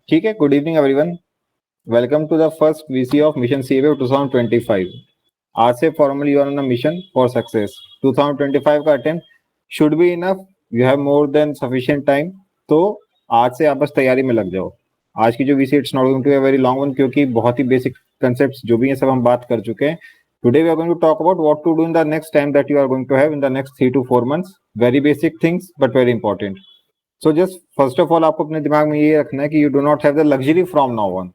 ठीक है, good evening everyone. Welcome to the first VC of mission सीवे 2025। आज से formally you are on a mission for success. 2025 का attempt should be enough, you have more than sufficient time. तो आज से आप बस तैयारी में लग जाओ। आज की जो VC it's not going to be a very long one, क्योंकि बहुत ही बेसिक कंसेप्ट्स जो भी हैं सब हम बात कर चुके हैं। Today we are going to talk about what to do in the next time that you are going to have in the next 3 to 4 months। Very basic things but very important. So just first of all आपको अपने दिमाग में ये रखना है कि you do not have the luxury from now on.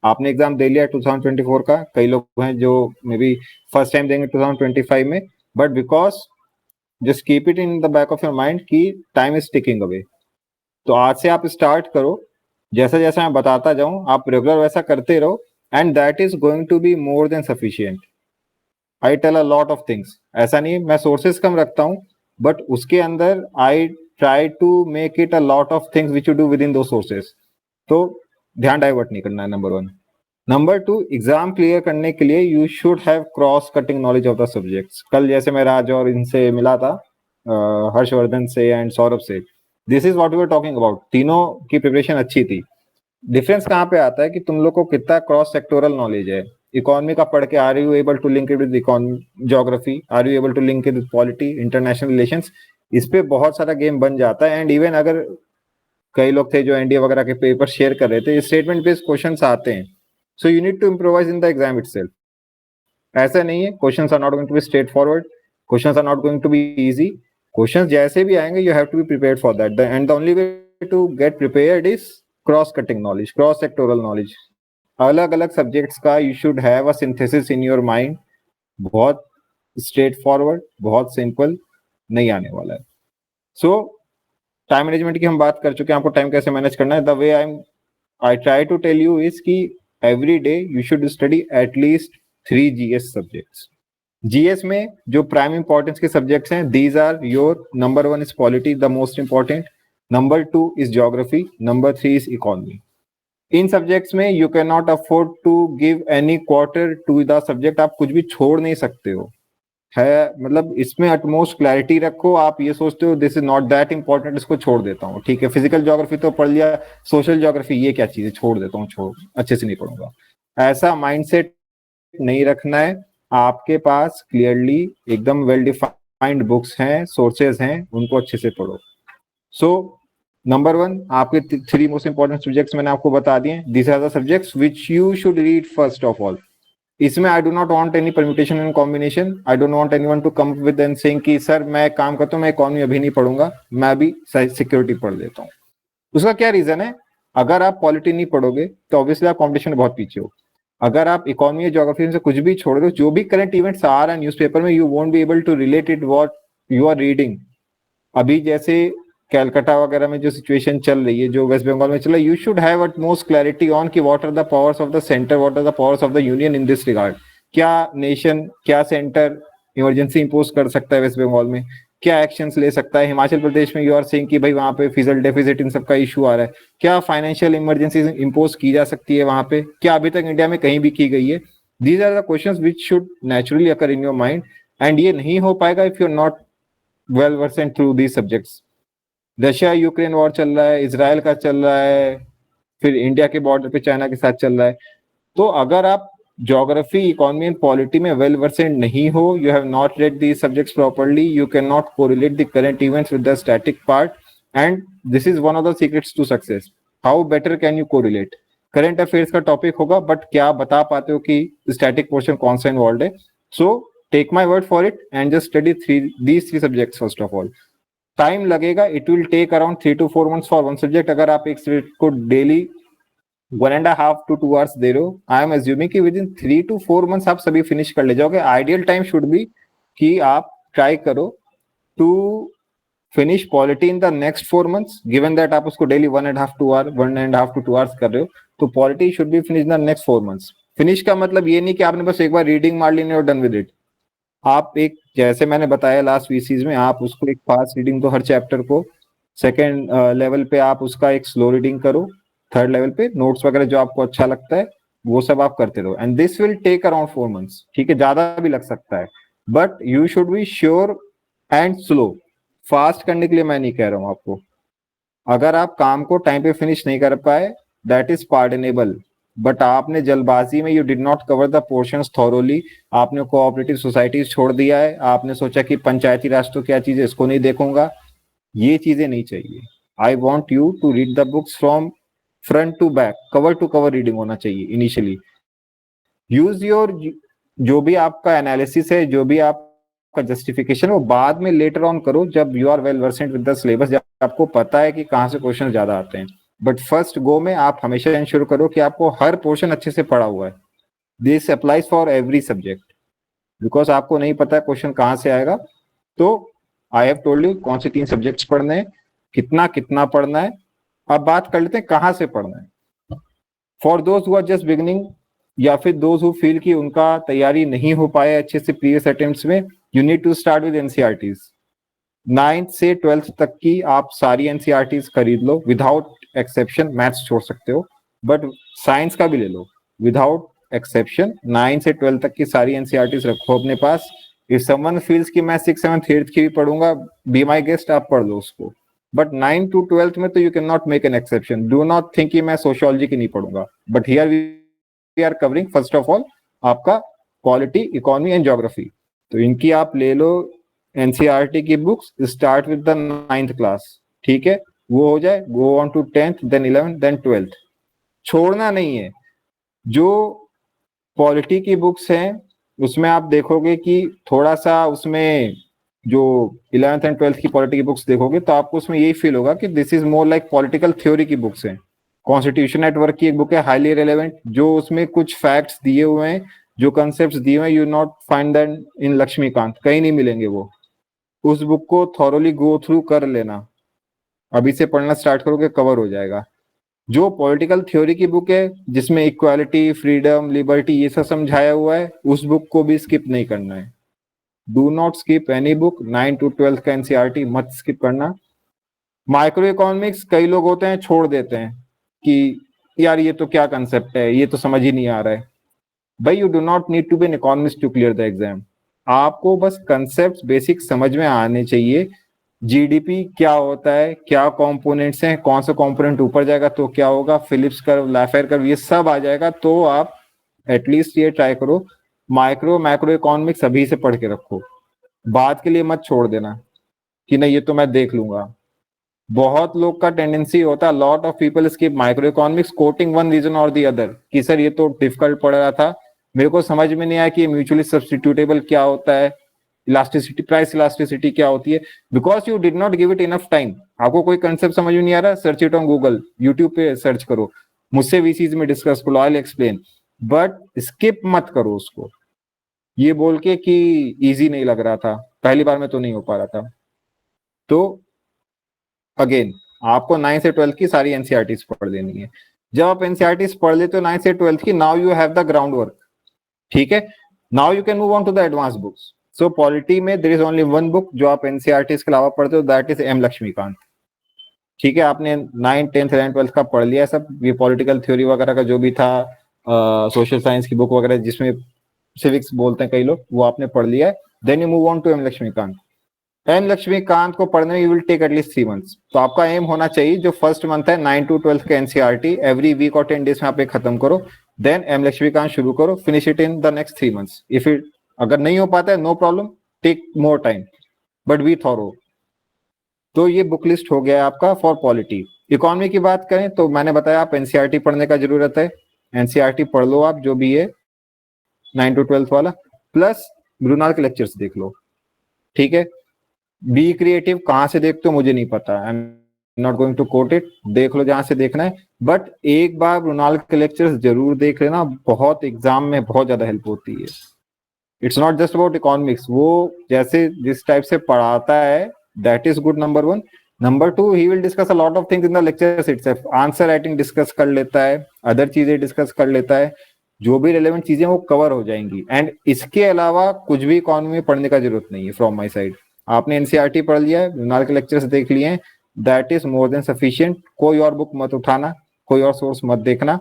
आपने exam दे लिया 2024 का, कई लोग हैं जो मे बी फर्स्ट टाइम देंगे 2025 में, but because just keep it in the back of your mind कि टाइम इज टिकिंग अवे। तो आज से आप स्टार्ट करो, जैसा जैसा मैं बताता जाऊं आप रेगुलर वैसा करते रहो, and that is going to be more than sufficient. I tell a lot of things, ऐसा नहीं मैं सोर्सेस कम रखता हूं, बट उसके अंदर I try to make it a lot of things which you do within two sources. तो ध्यान divert नहीं करना है, नंबर 1। नंबर 2, एग्जाम क्लियर करने के लिए you should have cross cutting knowledge of the subjects. कल जैसे मैं राज और इनसे मिला था, हर्षवर्धन से एंड सौरभ से, this is what we are talking about. तीनों की प्रिपरेशन अच्छी थी। डिफरेंस कहाँ पे आता है कि तुम लोग को कितना क्रॉस सेक्टोरल नॉलेज है। इकोनॉमी का पढ़ के are you able to link it with geography, are you able to link it with polity, international relations. इस पे बहुत सारा गेम बन जाता है। एंड इवन अगर कई लोग थे जो एनडीए वगैरह के पेपर शेयर कर रहे थे, स्टेटमेंट बेस्ड क्वेश्चंस आते हैं। So you need to improvise in the exam itself. ऐसा नहीं है questions are not going to be straight forward, questions are not going to be easy. Questions जैसे भी आएंगे you have to be prepared for that, and the only way to get prepared is cross cutting knowledge, cross sectoral knowledge. अलग अलग subjects का you should have a synthesis in your mind. बहुत straight forward, बहुत simple नहीं आने वाला है। सो time management की हम बात कर चुके हैं, आपको टाइम कैसे मैनेज करना है। The way I try to tell you is कि every day you should study at least 3 GS subjects. GS में जो प्राइम इंपॉर्टेंस के सब्जेक्ट्स हैं, these are your number 1 is polity, the most important, number 2 is geography, number 3 is economy. इन subjects में you can not afford to give any quarter to the subject. आप कुछ भी छोड़ नहीं सकते हो, है मतलब इसमें अटमोस्ट क्लैरिटी रखो। आप ये सोचते हो this is not that important, इसको छोड़ देता हूँ, ठीक है। फिजिकल ज्योग्राफी तो पढ़ लिया, सोशल ज्योग्राफी ये क्या चीज है, छोड़ देता हूँ, छोड़ अच्छे से नहीं पढ़ूंगा। ऐसा माइंडसेट नहीं रखना है। आपके पास क्लियरली एकदम वेल डिफाइंड बुक्स हैं, सोर्सेज हैं, उनको अच्छे से पढ़ो। सो नंबर 1, आपके 3 मोस्ट इंपॉर्टेंट सब्जेक्ट्स मैंने आपको बता दिए। This are the subjects which you should read first of all. इसमें I do not want any permutation and combination. I don't want anyone to come with and saying कि sir मैं काम करता हूँ, मैं इकोनॉमी अभी नहीं पढ़ूंगा, मैं अभी सिक्योरिटी पढ़ लेता हूँ। उसका क्या रीजन है? अगर आप पॉलिटी नहीं पढ़ोगे तो ऑब्वियसली आप कॉम्पिटिशन में बहुत पीछे हो। अगर आप इकोनॉमी या ज्योग्राफी से कुछ भी छोड़ दो, जो भी करंट इवेंट्स आ रहा है न्यूज़पेपर में, you won't be able to relate it what you are reading. अभी जैसे कैलकाटा वगैरह में जो सिचुएशन चल रही है, जो वेस्ट बंगाल में चल रहा है, you should have at most clarity on कि what are the powers of the centre, what are the powers of the union in this regard. क्या नेशन, क्या सेंटर इमरजेंसी इंपोज कर सकता है वेस्ट बंगाल में, क्या एक्शंस ले सकता है। हिमाचल प्रदेश में यू आर सेइंग कि भाई वहां पे फिजिकल डेफिसिट इन सब का इशू आ रहा है, क्या फाइनेंशियल इमरजेंसी इंपोज की जा सकती है वहां पे, क्या अभी तक इंडिया में कहीं भी की गई है। These are the questions which should naturally occur in your mind, and ये नहीं हो पाएगा if you are not well versant through these subjects. Russia Ukraine war चल रहा है, इसराइल का चल रहा है, फिर इंडिया के बॉर्डर पे चाइना के साथ चल रहा है। तो अगर आप ज्योग्राफी, इकोनॉमी एंड पॉलिटी में वेल वर्सेंट नहीं हो, you have not read these subjects properly, you can not correlate the current events with the static part, and this is one of the secrets to success. How better can you correlate? Current affairs का topic होगा, but क्या बता पाते हो कि static portion कौन सा involve है? So take my word for it and just study these 3 subjects first of all. Time लगेगा, it will take around 3 to 4 months for one subject. अगर आप एक सब्जेक्ट को डेली 1.5 to 2 hours दे रहे हो, आई एम अज्यूमिंग कि with in 3 to 4 months आप सभी फिनिश कर ले जाओगे। आइडियल टाइम शुड बी कि आप ट्राई करो to finish polity in the next 4 months, given that आप उसको डेली 1.5 to 2 hours कर रहे हो, तो polity should be finish in the next 4 months। Finish का मतलब ये नहीं कि आपने बस एक बार रीडिंग मार ली और डन विद इट। आप एक, जैसे मैंने बताया लास्ट वीसीज में, आप उसको एक फास्ट रीडिंग दो हर चैप्टर को। सेकेंड लेवल पे आप उसका एक स्लो रीडिंग करो। थर्ड लेवल पे नोट्स वगैरह जो आपको अच्छा लगता है वो सब आप करते रहो, and this will take around 4 months। ठीक है, ज्यादा भी लग सकता है, but you should be sure and slow. Fast करने के लिए मैं नहीं कह रहा हूं आपको। अगर आप काम को टाइम पे फिनिश नहीं कर पाए, दैट इज पार्डनेबल, बट आपने जल्दबाजी में you did not cover the portions thoroughly, आपने कोऑपरेटिव सोसाइटीज छोड़ दिया है, आपने सोचा कि पंचायती राज तो क्या चीज है, इसको नहीं देखूंगा, ये चीजें नहीं चाहिए। I want you to read the books from front to back, cover to cover reading होना चाहिए इनिशियली। यूज योर, जो भी आपका एनालिसिस है, जो भी आपका जस्टिफिकेशन, वो बाद में लेटर ऑन करो जब you are well versed with the syllabus, जब आपको पता है कि कहाँ से क्वेश्चन ज्यादा आते हैं। बट फर्स्ट गो में आप हमेशा इंश्योर करो कि आपको हर पोर्शन अच्छे से पढ़ा हुआ है। This applies for every subject, because आपको नहीं पता क्वेश्चन कहाँ से आएगा। तो आई हैव टोल्ड यू कौन से 3 सब्जेक्ट्स पढ़ने हैं, कितना कितना पढ़ना है। अब बात कर लेते हैं कहाँ से पढ़ना है। For those who are just beginning, या फिर दोज हु फील कि उनका तैयारी नहीं हो पाया अच्छे से प्रीवियस अटेम्प्ट्स में, you need to start with NCERTs. 9th से 12th तक की आप सारी एनसीईआरटीज खरीद लो विदाउट एक्सेप्शन, मैथ्स छोड़ सकते हो, बट साइंस का भी ले लो विदाउट एक्सेप्शन। 9 से 12 तक की सारी एनसीईआरटीज रखो अपने पास। इफ समवन फील्स कि मैं 6th 7th 8th की भी पढ़ूंगा, बी माई गेस्ट, आप पढ़ लो उसको। बट 9 to 12th में तो you can not make an exception. Do not think कि मैं सोशियोलॉजी की नहीं पढ़ूंगा, but here we are covering first of all आपका पॉलिटी, इकोनॉमी एंड ज्योग्राफी। तो इनकी आप ले लो एनसीईआरटी की books, start with the 9th class, ठीक है, वो हो जाए, go on to 10th, then 11th, then 12th। छोड़ना नहीं है। जो पॉलिटी की बुक्स हैं उसमें आप देखोगे कि थोड़ा सा उसमें जो 11th एंड 12th की पॉलिटी की बुक्स देखोगे तो आपको उसमें यही फील होगा कि this is more like political theory की बुक्स हैं। कॉन्स्टिट्यूशन नेटवर्क की एक बुक है हाईली रेलेवेंट, जो उसमें कुछ फैक्ट्स दिए हुए हैं, जो कंसेप्ट्स दिए हुए हैं, you not find that in Laxmikanth, कहीं नहीं मिलेंगे वो। उस बुक को थॉरोली गो थ्रू कर लेना, अभी से पढ़ना स्टार्ट करोगे कवर हो जाएगा। जो पॉलिटिकल थ्योरी की बुक है जिसमें इक्वालिटी, फ्रीडम, लिबर्टी ये सब समझाया हुआ है, उस बुक को भी स्किप नहीं करना है। Do not skip any book. 9 to 12 का एनसीईआरटी मत स्किप करना। माइक्रो इकोनॉमिक्स कई लोग होते हैं छोड़ देते हैं कि यार ये तो क्या कंसेप्ट है, ये तो समझ ही नहीं आ रहा है। भाई you do not need to be an economist to clear the exam. आपको बस कंसेप्ट बेसिक समझ में आने चाहिए। जीडीपी क्या होता है, क्या कंपोनेंट्स हैं, कौन सा कंपोनेंट ऊपर जाएगा तो क्या होगा, फिलिप्स कर्व, लाफेयर कर्व, ये सब आ जाएगा। तो आप एटलीस्ट ये ट्राई करो, माइक्रो मैक्रो इकोनॉमिक्स अभी से पढ़ के रखो, बाद के लिए मत छोड़ देना कि नहीं ये तो मैं देख लूंगा। बहुत लोग का टेंडेंसी होता है, lot of people skip micro economics quoting one reason और दी अदर कि सर ये तो डिफिकल्ट पड़ रहा था, मेरे को समझ में नहीं आया कि म्यूचुअली सब्स्टिट्यूटेबल क्या होता है, इलास्टिसिटी, प्राइस इलास्टिसिटी क्या होती है, because you did not give it enough time. आपको कोई कंसेप्ट समझ में नहीं आ रहा, search it on Google, YouTube पे सर्च करो, मुझसे वीसीज में डिस्कस करो, I will explain, but skip मत करो उसको ये बोल के कि इजी नहीं लग रहा था, पहली बार में तो नहीं हो पा रहा था। तो अगेन आपको 9 से 12 की सारी एनसीईआरटीज पढ़ लेनी है। जब आप एनसीईआरटीज पढ़ लेते हो 9 से 12 की, now you have the ground work, ठीक है। Now you can move on to the advance books. So polity में there is only one book जो आप एनसीईआरटीज के अलावा पढ़ते हो, दैट इज एम लक्ष्मीकांत, ठीक है। आपने 9th 10th 11th 12th का पढ़ लिया सब, ये पॉलिटिकल थ्योरी वगैरह का जो भी था, सोशल साइंस की बुक वगैरह जिसमें सिविक्स बोलते हैं कई लोग, वो आपने पढ़ लिया है। Then you move on to M Laxmikanth. M Laxmikanth को पढ़ने में you will take at least 3 months। तो आपका एम होना चाहिए जो फर्स्ट मंथ है 9 to 12 का एनसीईआरटी एवरी वीक और 10 days में आप एक खत्म करो, देन एम लक्ष्मीकांत शुरू करो, finish it in the next 3 months। If it अगर नहीं हो पाता है no problem, take more time, but be thorough. तो ये बुक लिस्ट हो गया आपका फॉर पॉलिटी। इकोनॉमी की बात करें तो मैंने बताया आप एनसीईआरटी पढ़ने का जरूरत है, एनसीईआरटी पढ़ लो आप जो भी है 9 to 12 वाला, प्लस ब्रूनाल के लेक्चर्स देख लो, ठीक है। बी क्रिएटिव कहाँ से देखते हो मुझे नहीं पता, I am not going to quote it, देख लो जहां से देखना है, बट एक बार ब्रूनाल के लेक्चर्स जरूर देख लेना, बहुत एग्जाम में बहुत ज्यादा हेल्प होती है। It's not just about economics, वो जैसे जिस टाइप से पढ़ाता है that is good, number 1। Number 2, he will discuss a lot of things in the lectures itself, answer writing discuss कर लेता है, अदर चीजें डिस्कस कर लेता है, जो भी रिलेवेंट चीजें वो कवर हो जाएंगी। एंड इसके अलावा कुछ भी इकोनॉमी में पढ़ने का जरूरत नहीं है फ्रॉम माई साइड। आपने एनसीईआरटी पढ़ लिया है, ब्रूनाल के लेक्चर्स देख लिए हैं, that is more than sufficient. कोई और बुक मत उठाना, कोई और सोर्स मत देखना।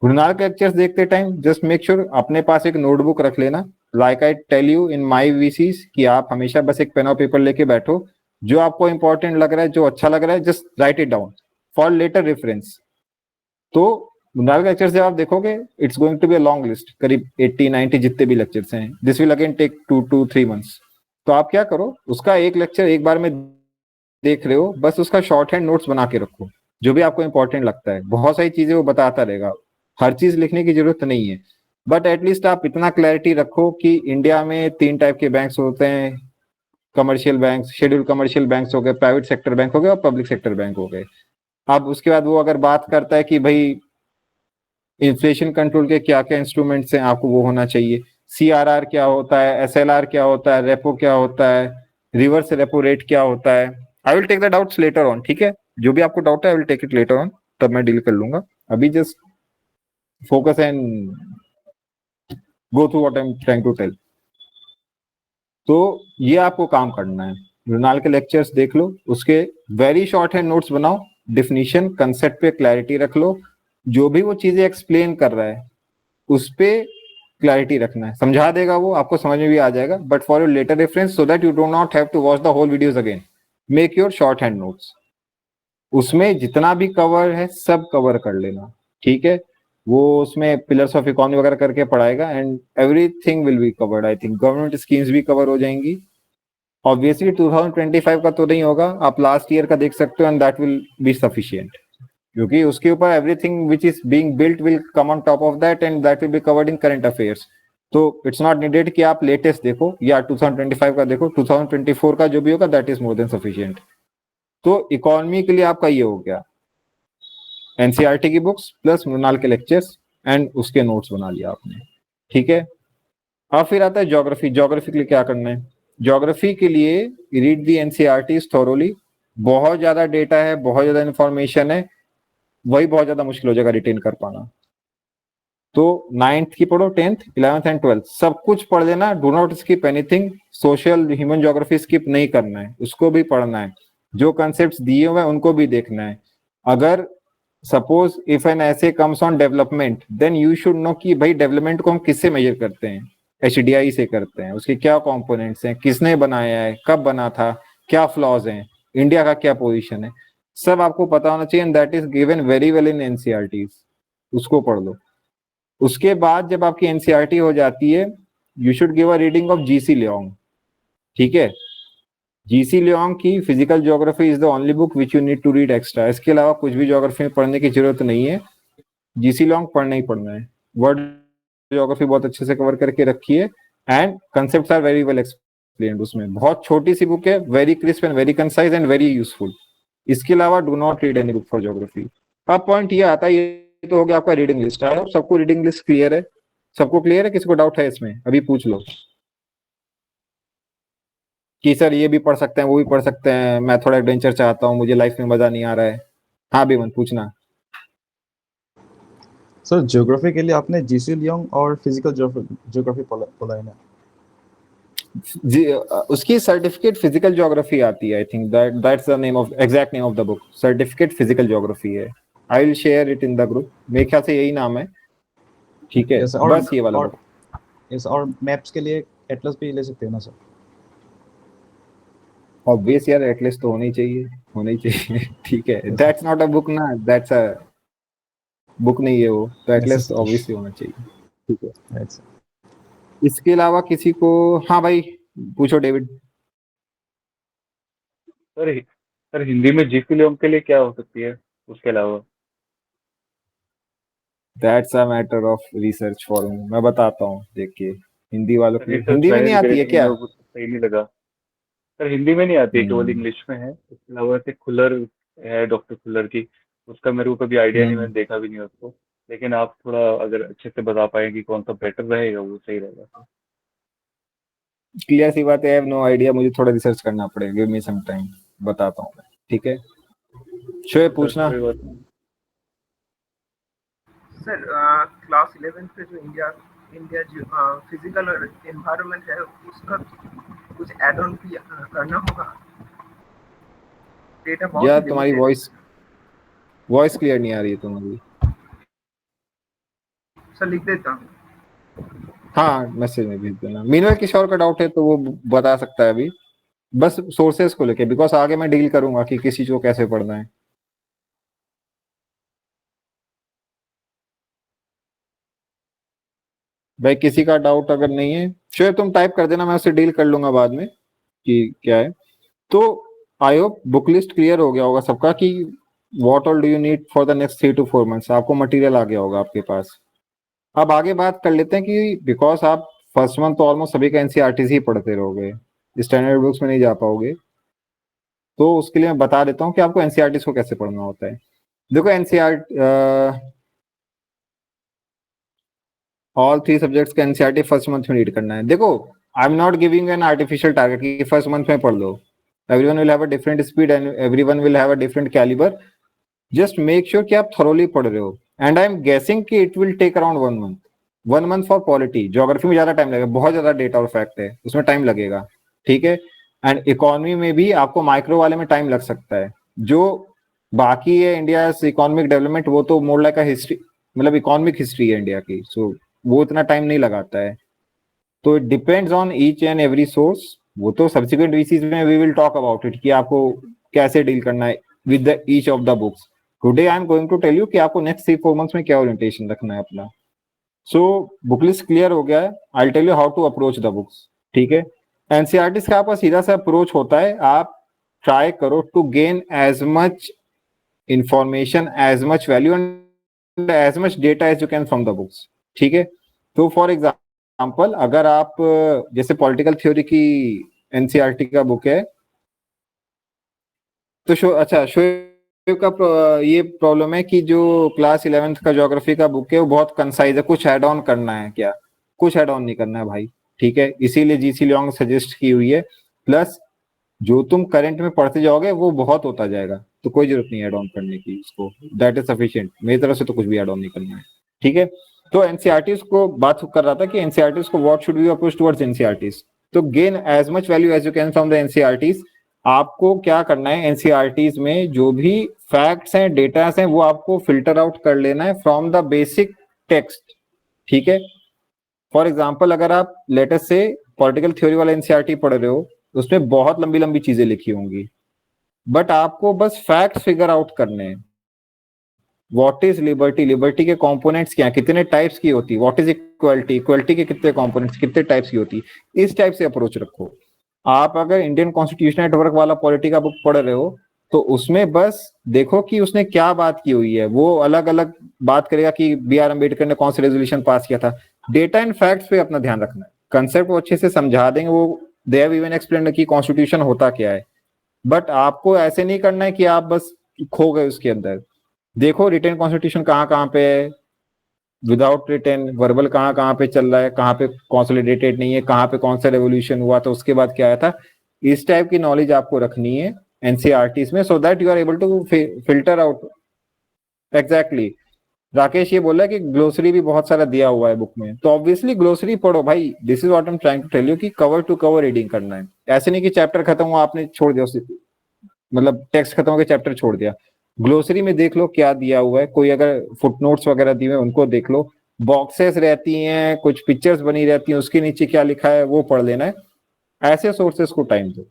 ब्रूनाल के लेक्चर्स देखते टाइम जस्ट मेक श्योर अपने पास एक नोटबुक रख लेना, like I tell you in my VCs कि आप हमेशा बस एक पेन और पेपर लेके बैठो, जो आपको इंपॉर्टेंट लग रहा है, जो अच्छा लग रहा है, just write it down for later reference, तो मृणाल के लेक्चर्स जब आप देखोगे, it's going to be a long list, करीब 80-90 जितने भी लेक्चर्स हैं, this will again take 2 to 3 months। तो आप क्या करो, उसका एक लेक्चर एक बार में देख रहे हो, बस उसका शॉर्ट हैंड नोट्स बना के रखो, जो भी आपको इंपॉर्टेंट लगता है। बहुत सारी चीजें वो बताता रहेगा, हर चीज लिखने की जरूरत नहीं है, बट एटलीस्ट आप इतना क्लैरिटी रखो कि इंडिया में 3 टाइप के बैंक्स होते हैं, commercial bank, schedule commercial banks हो गए, प्राइवेट सेक्टर बैंक हो गए और पब्लिक सेक्टर बैंक हो गए। अब उसके बाद वो अगर बात करता है कि भाई इन्फ्लेशन कंट्रोल के क्या क्या इंस्ट्रूमेंट्स हैं, आपको वो होना चाहिए। सीआरआर क्या होता है, एसएलआर क्या होता है, रेपो क्या होता है, रिवर्स रेपो रेट क्या होता है। I will take the doubts later on, ठीक है, जो भी आपको डाउट है I will take it later on, तब मैं डील कर लूंगा। अभी just focus and go through what I am trying to tell. तो ये आपको काम करना है, मृणाल के लेक्चर्स देख लो, उसके वेरी शॉर्ट हैंड नोट्स बनाओ, डिफिनीशन कंसेप्ट पे क्लैरिटी रख लो, जो भी वो चीजें एक्सप्लेन कर रहा है उस पे क्लैरिटी रखना है, समझा देगा वो, आपको समझ में भी आ जाएगा, but for your later reference so that you do not have to watch the whole videos again, make your short hand notes, उसमें जितना भी कवर है सब कवर कर लेना, ठीक है। वो उसमें पिलर्स ऑफ इकोनॉमी वगैरह करके पढ़ाएगा and everything will be covered. I think government schemes भी कवर हो जाएंगी। ऑब्वियसली 2025 का तो नहीं होगा, आप लास्ट ईयर का देख सकते हो and that will be sufficient, क्योंकि उसके ऊपर everything which is being built will come on top of that and that will be covered in current affairs. तो इट्स नॉट नीडेड कि आप लेटेस्ट देखो या 2025 का देखो, 2024 का जो भी होगा that is more than sufficient. तो इकोनॉमी के लिए आपका ये हो गया, एनसीईआरटी की बुक्स प्लस मृणाल के लेक्चर्स एंड उसके नोट्स बना लिया आपने, ठीक है। अब फिर आता है ज्योग्राफी। ज्योग्राफी के लिए क्या करना है, ज्योग्राफी के लिए रीड दी एनसीईआरटी थॉरोली, बहुत ज्यादा डेटा है, बहुत ज्यादा इंफॉर्मेशन है, वही बहुत ज्यादा मुश्किल हो जाएगा रिटेन कर पाना। तो 9th की पढ़ो, 10th 11th एंड 12th सब कुछ पढ़ लेना, do not skip anything. Social human geography skip नहीं करना है, उसको भी पढ़ना है, जो कंसेप्ट दिए हुए हैं उनको भी देखना है। अगर suppose if an essay comes on development, then you should know कि भाई डेवलपमेंट को हम किससे मेजर करते हैं, एचडीआई से करते हैं, उसके क्या कंपोनेंट्स हैं, किसने बनाया है, कब बना था, क्या फ्लॉज हैं, इंडिया का क्या पोजीशन है, सब आपको पता होना चाहिए and that is given very well in NCERT, उसको पढ़ लो। उसके बाद जब आपकी एनसीईआरटी हो जाती है, you should give a reading of GC Leong, ठीक है। जीसी लियोंग की physical geography is the only book which you need to read extra, इसके अलावा कुछ भी ज्योग्राफी में पढ़ने की जरूरत नहीं है, जीसी लियोंग पढ़ना ही पढ़ना है। वर्ल्ड ज्योग्राफी बहुत अच्छे से कवर करके रखी है and concepts are very well explained उसमें, बहुत छोटी सी बुक है, very crisp and very concise and very useful. इसके अलावा do not read any book for geography. अब पॉइंट ये आता है, ये तो हो गया आपका रीडिंग लिस्ट है, सबको रीडिंग लिस्ट क्लियर है, सबको क्लियर है, किसी को डाउट है इसमें अभी पूछ लो कि सर ये भी पढ़ सकते हैं वो भी पढ़ सकते हैं, मैं थोड़ा एडवेंचर चाहता हूँ, मुझे लाइफ में मजा नहीं आ रहा है। हाँ भी मन पूछना। सर ज्योग्राफी के लिए आपने जीसी लियोंग और फिजिकल ज्योग्राफी बोला है ना? उसकी सर्टिफिकेट फिजिकल ज्योग्राफी आती है, I think that's the name of exact name of the book, certificate physical geography है। I will share it in the group, मेरे ख्याल से यही नाम है, ठीक है। यस, बस ये वाला बुक। और मैप्स के लिए एटलस भी ले सकते हैं ना सर? ऑब्वियस यार, एटलीस्ट तो होनी चाहिए, होनी चाहिए ठीक है, Yes, that's not a book ना, दैट्स अ बुक नहीं है वो, तो एटलीस्ट necessary. ऑब्वियसली होना चाहिए, ठीक है। Right, sir. इसके अलावा किसी को, हाँ भाई पूछो डेविड। सर सर हिंदी में जीसी लियोंग के लिए क्या हो सकती है उसके अलावा? That's a matter of research for me, मैं बताता हूँ देखिए, हिंदी वालों सर के लिए रिसर्च हिंदी में मैंने नहीं भी आती करी है थी, क्या? मुझे वो सही नहीं लगा। सर हिंदी में नहीं आती है, केवल हम्म इंग्लिश में है। उसके अलावा से खुलर है, डॉक्टर खुलर की, उसका मेरे को कभी आइडिया नहीं, हम्म मैंने देखा भी नहीं उसको। लेकिन आप थोड़ा अगर अच्छे से बता पाए कि कौन सा बेटर रहेगा, वो सही रहेगा सर। क्लियर सी बात है, आई हैव नो आइडिया, मुझे थोड़ा रिसर्च करना पड़ेगा, गिव मी सम टाइम, बताता हूँ मैं, ठीक है। शोएब सर पूछना। कोई बात नहीं। सर क्लास 11th पे जो इंडिया इंडिया जो फिजिकल और एनवायरनमेंट है उसका कुछ एड ऑन करना होगा, डेटा बहुत यार ही तुम्हारी लिमिटेड है। वॉइस वॉइस क्लियर नहीं आ रही है तुम्हारी। सर लिख देता हूँ। हाँ मैसेज में भेज देना, मीनल किशोर का डाउट है तो वो बता सकता है अभी, बस सोर्सेस को लेके, बिकॉज आगे मैं डील करूंगा कि किसी चीज को कैसे पढ़ना है। भाई किसी का डाउट अगर नहीं है श्योर तुम टाइप कर देना, मैं उससे डील कर लूंगा बाद में कि क्या है। तो I hope book list clear हो गया होगा सबका कि what all do you need for the next 3 to 4 months, आपको मटेरियल आ गया होगा आपके पास। अब आगे बात कर लेते हैं कि बिकॉज आप फर्स्ट मंथ तो ऑलमोस्ट सभी का एनसीईआरटी ही पढ़ते रहोगे, स्टैंडर्ड बुक्स में नहीं जा पाओगे, तो उसके लिए मैं बता देता हूँ कि आपको एनसीईआरटी को कैसे पढ़ना होता है। देखो एनसीईआरटी ऑल 3 सब्जेक्ट्स का एनसीईआरटी फर्स्ट मंथ में रीड करना है। देखो I am not giving an artificial target कि फर्स्ट मंथ में पढ़ लो, everyone will have a different speed and everyone will have a different calibre, just make sure कि आप थोरोली पढ़ रहे हो। एंड आई एम गेसिंग कि it will take around 1 month for polity, geography में ज्यादा टाइम लगेगा, बहुत ज्यादा डेटा और फैक्ट है उसमें टाइम लगेगा, ठीक है। एंड इकोनॉमी में भी आपको माइक्रो वाले में टाइम लग सकता है, जो बाकी है इंडिया इकोनॉमिक डेवलपमेंट वो तो मोर लाइक अ हिस्ट्री, मतलब इकोनॉमिक हिस्ट्री है इंडिया की, सो वो इतना टाइम नहीं लगाता है। तो it depends on each and every source, वो तो सब्सिक्वेंट वीसीज में we will talk about it कि आपको कैसे डील करना है with the each of the books. Today I am going to tell you कि आपको नेक्स्ट 3-4 months में क्या ओरिएंटेशन रखना है अपना। सो बुक लिस्ट क्लियर हो गया है, I tell you how to approach the books, ठीक है। एनसीईआरटी का आपका सीधा सा अप्रोच होता है, आप ट्राई करो to gain as much information, as much value and as much data as you can from the books, ठीक है। तो फॉर एग्जाम्पल अगर आप जैसे पॉलिटिकल थ्योरी की एनसीईआरटी का बुक है तो शोएब का ये प्रॉब्लम है कि जो क्लास 11th का ज्योग्राफी का बुक है वो बहुत कंसाइज है, कुछ ऐड ऑन करना है क्या, कुछ ऐड ऑन नहीं करना है भाई, ठीक है। इसीलिए जीसी लियोंग सजेस्ट की हुई है, प्लस जो तुम करंट में पढ़ते जाओगे वो बहुत होता जाएगा, तो कोई जरूरत नहीं ऐड ऑन करने की उसको, दैट इज सफिशिएंट। मेरी तरफ से तो कुछ भी ऐड ऑन नहीं करना है, ठीक है। तो एनसीईआरटी को बात कर रहा था कि एनसीईआरटी को what should we approach towards NCERT, तो gain as much value as you can from the NCERT. आपको क्या करना है, एनसीईआरटी में जो भी फैक्ट्स हैं, डेटा हैं, वो आपको फिल्टर आउट कर लेना है फ्रॉम द बेसिक टेक्स्ट, ठीक है। फॉर एग्जाम्पल अगर आप लेटेस्ट से पॉलिटिकल थ्योरी वाला एनसीईआरटी पढ़ रहे हो, उसमें बहुत लंबी लंबी चीजें लिखी होंगी, बट आपको बस फैक्ट फिगर आउट करने हैं। व्हाट इज लिबर्टी, लिबर्टी के कंपोनेंट्स क्या, कितने टाइप्स की होती, व्हाट इज इक्वालिटी, इक्वालिटी के कितने कंपोनेंट्स, कितने टाइप्स की होती, इस टाइप से अप्रोच रखो। आप अगर इंडियन कॉन्स्टिट्यूशन नेटवर्क वाला पॉलिटी का बुक पढ़ रहे हो तो उसमें बस देखो कि उसने क्या बात की हुई है, वो अलग अलग बात करेगा कि बी.आर. अम्बेडकर ने कौन सा रेजोल्यूशन पास किया था। डेटा एंड फैक्ट्स पे अपना ध्यान रखना है, कंसेप्ट वो अच्छे से समझा देंगे, वो दे हैव इवन एक्सप्लेन्ड कि कॉन्स्टिट्यूशन होता क्या है, बट आपको ऐसे नहीं करना है कि आप बस खो गए उसके अंदर। देखो रिटन कॉन्स्टिट्यूशन कहाँ कहाँ पे है, विदाउट रिटन वर्बल कहाँ कहाँ पे चल रहा है, कहाँ पे कॉन्सोलिडेटेड नहीं है, कहाँ पे कौन सा रेवोल्यूशन हुआ था, उसके बाद क्या आया था, इस टाइप की नॉलेज आपको रखनी है एनसीईआरटी में, so that you are able to filter out. Exactly Rakesh ये बोला कि ग्लोसरी भी बहुत सारा दिया हुआ है बुक में, तो ऑब्वियसली ग्लोसरी पढ़ो भाई, this is what I am trying to tell you कि कवर टू कवर रीडिंग करना है। ऐसे नहीं कि चैप्टर खत्म हुआ आपने छोड़ दिया उसे, मतलब टेक्स्ट खत्म हो गया चैप्टर छोड़ दिया। ग्लोसरी में देख लो क्या दिया हुआ है, कोई अगर फुटनोट्स वगैरह दिए हुए उनको देख लो, बॉक्सेस रहती हैं, कुछ पिक्चर्स बनी रहती हैं, उसके नीचे क्या लिखा है वो पढ़ लेना है। ऐसे सोर्सेस को टाइम दो,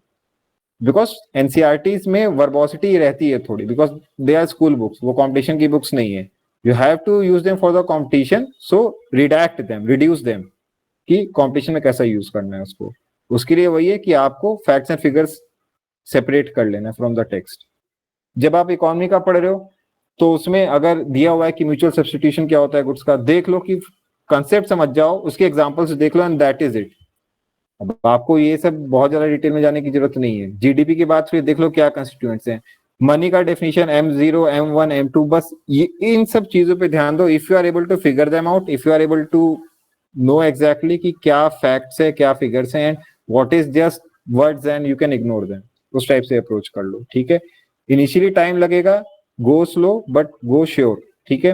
बिकॉज एनसीईआरटी में वर्बोसिटी रहती है थोड़ी, because they are school books, वो कॉम्पिटिशन की बुक्स नहीं है। You have to use them for the competition, so redact them, reduce them कि कॉम्पिटिशन में कैसा यूज करना है उसको। उसके लिए वही है कि आपको फैक्ट्स एंड फिगर्स सेपरेट कर लेना फ्रॉम द टेक्स्ट। जब आप इकोनॉमी का पढ़ रहे हो तो उसमें अगर दिया हुआ है कि म्यूचुअल सब्स्टिट्यूशन क्या होता है गुड्स का, देख लो कि कंसेप्ट समझ जाओ, उसके एग्जांपल्स देख लो एंड दैट इज इट। अब आपको ये सब बहुत ज्यादा डिटेल में जाने की जरूरत नहीं है। जीडीपी की बात फिर देख लो क्या कंस्टिट्यूएंट्स हैं, मनी का डेफिनेशन M0, M1, M2, बस ये इन सब चीजों पे ध्यान दो। If you are able to figure them out, if you are able to know exactly कि क्या फैक्ट्स है क्या फिगर्स हैं and what is just words and you can ignore them, उस टाइप से अप्रोच कर लो, ठीक है। इनिशियली टाइम लगेगा, go slow but go sure, ठीक है।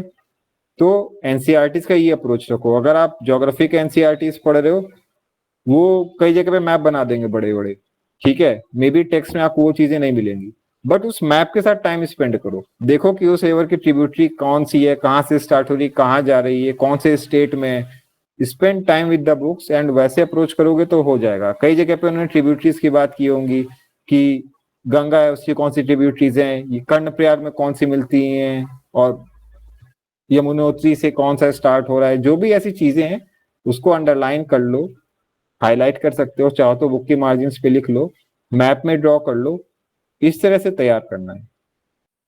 तो एनसीईआरटी का ये अप्रोच रखो। अगर आप ज्योग्राफी के एनसीईआरटी पढ़ रहे हो, वो कई जगह पे मैप बना देंगे बड़े बड़े, ठीक है, मे बी टेक्स्ट में आपको वो चीजें नहीं मिलेंगी, बट उस मैप के साथ टाइम स्पेंड करो, देखो कि उस रिवर की ट्रिब्यूटरी कौन सी है, कहाँ से स्टार्ट हो रही, कहाँ जा रही है, कौन से स्टेट में। Spend time with the books and वैसे अप्रोच करोगे तो हो जाएगा। कई जगह पे उन्होंने ट्रिब्यूटरीज की बात की होंगी कि गंगा है उसकी कौन सी ट्रिब्यूटरीज हैं, ये कर्णप्रयाग में कौन सी मिलती हैं, और यमुनोत्री से कौन सा स्टार्ट हो रहा है, जो भी ऐसी चीजें हैं उसको अंडरलाइन कर लो, हाईलाइट कर सकते हो, चाहो तो बुक की मार्जिन पे लिख लो, मैप में ड्रॉ कर लो, इस तरह से तैयार करना है।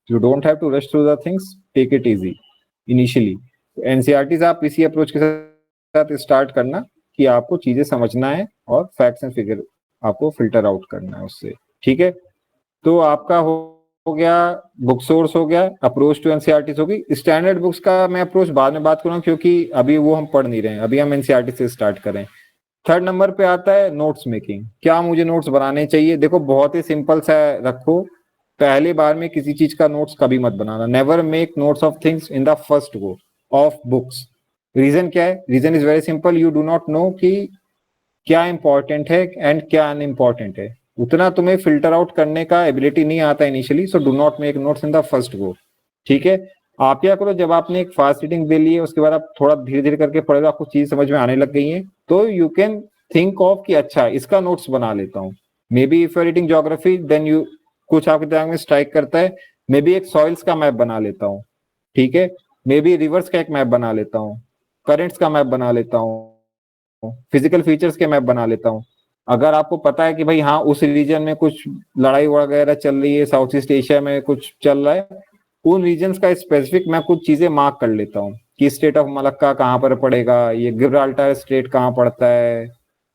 You don't have to rush through the things, take it easy initially. NCERTs आप इसी अप्रोच के साथ स्टार्ट करना कि आपको चीजें समझना है और फैक्ट्स एंड फिगर आपको फिल्टर आउट करना है उससे, ठीक है। तो आपका हो गया बुक सोर्स, हो गया अप्रोच टू एनसीईआरटीज, होगी। स्टैंडर्ड बुक्स का मैं अप्रोच बाद में बात करूंगा क्योंकि अभी वो हम पढ़ नहीं रहे हैं, अभी हम एनसीईआरटी से स्टार्ट करें। थर्ड नंबर पे आता है नोट्स मेकिंग। क्या मुझे नोट्स बनाने चाहिए? देखो बहुत ही सिंपल सा रखो, पहली बार में किसी चीज का नोट्स कभी मत बनाना। Never make notes of things in the first go of books. Reason क्या है? Reason is very simple, you do not know कि क्या इंपॉर्टेंट है एंड क्या अनइम्पॉर्टेंट है, उतना तुम्हें फिल्टर आउट करने का एबिलिटी नहीं आता initially, so do not make notes in the first go, ठीक है। आप क्या करो, जब आपने एक फास्ट रीडिंग दे ली है उसके बाद आप थोड़ा धीरे धीरे करके पढ़े, आपको चीज समझ में आने लग गई है, तो यू कैन थिंक ऑफ कि अच्छा इसका नोट्स बना लेता हूँ। Maybe if you are reading geography then you, कुछ आपके दिमाग में स्ट्राइक करता है, मे बी एक सॉइल्स का मैप बना लेता हूँ, ठीक है, मे बी रिवर्स का एक मैप बना लेता हूँ, करेंट्स का मैप बना लेता हूँ, फिजिकल फीचर्स के मैप बना लेता हूँ। अगर आपको पता है कि भाई हाँ उस रीजन में कुछ लड़ाई वगैरह चल रही है, साउथ ईस्ट एशिया में कुछ चल रहा है, उन रीजन्स का स्पेसिफिक मैं कुछ चीजें मार्क कर लेता हूँ कि स्टेट ऑफ मलक्का कहाँ पर पड़ेगा, ये गिब्राल्टर स्ट्रेट कहाँ पड़ता है।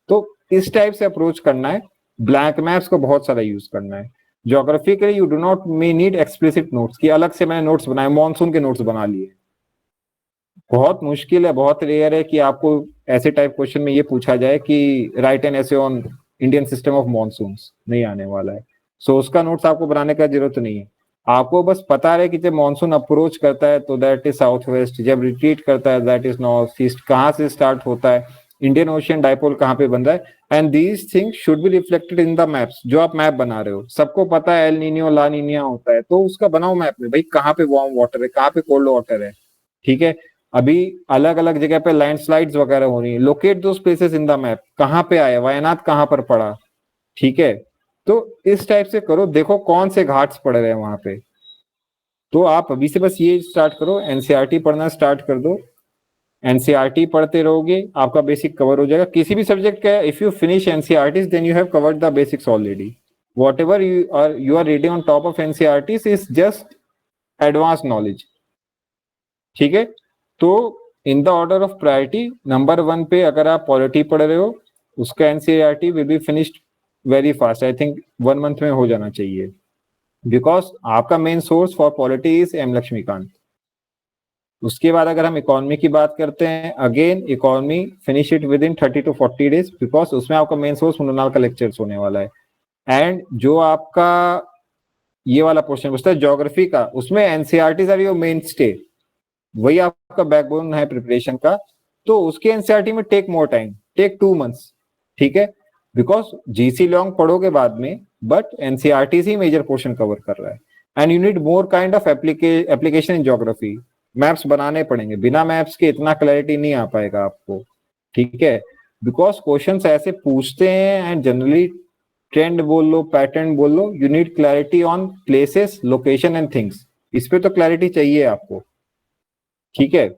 तो इस टाइप से अप्रोच करना है। ब्लैंक मैप्स को बहुत सारा यूज करना है। ज्योग्राफी के लिए you do not may need explicit notes कि अलग से मैंने नोट्स बनाए, मॉनसून के नोट्स बना लिए। बहुत मुश्किल है, बहुत रेयर है कि आपको ऐसे टाइप क्वेश्चन में ये पूछा जाए कि right an essay on Indian system of monsoons, नहीं आने वाला है। सो उसका नोट्स आपको बनाने का जरूरत नहीं है। आपको बस पता रहे कि जब मॉनसून अप्रोच करता है तो दैट इज साउथ वेस्ट, जब रिट्रीट करता है दैट इज नॉर्थ ईस्ट, कहाँ से स्टार्ट होता है, इंडियन ओशियन डायपोल कहाँ पे बन रहा है, and these things should be reflected in the maps. जो आप मैप बना रहे हो, सबको पता है एल नीनियो ला नीनिया होता है, तो उसका बनाओ मैप में, भाई कहाँ पे वार्म वाटर है, कहाँ पे कोल्ड वाटर है, ठीक है। अभी अलग अलग जगह पे लैंडस्लाइड्स वगैरह हो रही है, locate those places in the map, कहाँ पे आया, वायनाड कहाँ पर पड़ा, ठीक है। तो इस टाइप से करो, देखो कौन से घाट्स पड़ रहे हैं वहां पे। तो आप अभी से बस ये स्टार्ट करो, एनसीईआरटी पढ़ना स्टार्ट कर दो। एनसीईआरटी पढ़ते रहोगे आपका बेसिक कवर हो जाएगा किसी भी सब्जेक्ट का। If you finish NCERTs then you have covered the basics already. whatever you are reading on top of NCERTs is just advanced knowledge, ठीक है। तो in the order of priority, number 1 पे अगर आप पॉलिटी पढ़ रहे हो, उसका NCERT will be finished very fast, I think 1 month में हो जाना चाहिए, बिकॉज आपका main source for polity is M Laxmikanth. उसके बाद अगर हम इकोनॉमी की बात करते हैं, again economy finish it with in 30 to 40 days, because उसमें आपका मेन सोर्स मृणाल का लेक्चर्स होने वाला है। एंड जो आपका ये वाला पोर्शन बचता है ज्योग्राफी का, उसमें NCERTs are your main stay, वही आपका बैकबोन है प्रिपरेशन का। तो उसके एनसीईआरटी में take more time, take 2 months, ठीक है, बिकॉज जीसी लॉन्ग पढ़ोगे बाद में, बट एनसीईआरटी ही मेजर पोर्शन कवर कर रहा है। And you need more kind of application in geography. Maps बनाने पड़ेंगे, बिना मैप्स के इतना क्लैरिटी नहीं आ पाएगा आपको, ठीक है, बिकॉज क्वेश्चंस ऐसे पूछते हैं एंड जनरली ट्रेंड बोल लो, पैटर्न बोल लो, you need clarity on places, location and things. इस पे तो क्लैरिटी चाहिए आपको, ठीक है।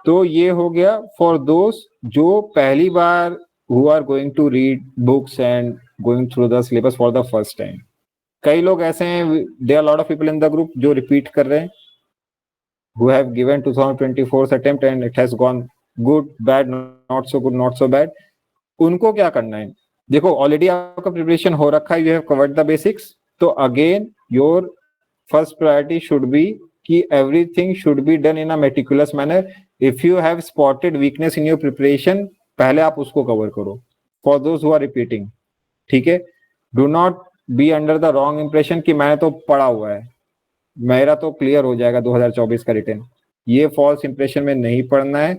तो ये हो गया फॉर दोस्त जो पहली बार who are going to read books and going through the syllabus for the first time. कई लोग ऐसे हैं, there are lot of people in the group जो रिपीट कर रहे हैं, who have given 2024 attempt and it has gone good, bad, not so good, not so bad. उनको क्या करना है? देखो ऑलरेडी आपका प्रिपरेशन हो रखा है, you have covered the basics. तो again your first priority should be कि everything should be done in a meticulous manner. If you have spotted weakness in your preparation, पहले आप उसको कवर करो for those who are repeating, ठीक है। Do not be under the wrong impression कि मैंने तो पढ़ा हुआ है, मेरा तो क्लियर हो जाएगा 2024 का रिटर्न। ये फॉल्स इंप्रेशन में नहीं पढ़ना है।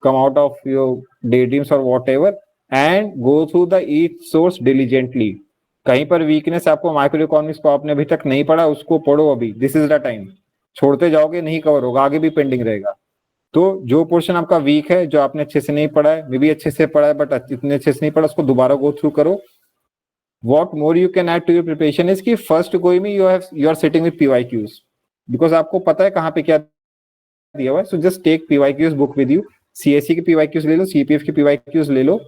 Come out of your day dreams और whatever and go through the each source diligently. कहीं पर वीकनेस आपको माइक्रो इकोनॉमिक्स को आपने अभी तक नहीं पढ़ा, उसको पढ़ो अभी, दिस इज द टाइम। छोड़ते जाओगे नहीं कवर होगा, आगे भी पेंडिंग रहेगा। तो जो पोर्शन आपका वीक है, जो आपने अच्छे से नहीं पढ़ा है, मे बी अच्छे से पढ़ा है बट इतने अच्छे से नहीं पढ़ा, उसको दोबारा गो थ्रू करो। What more you can add to your preparation is कि first कोई में you are sitting with PYQs, because आपको पता है कहाँ पे क्या दिया हुआ है, so just take PYQs book with you, CSC के पीवाईक्यूज ले लो, सीपीएफ के पीवाईक्यूज ले लो,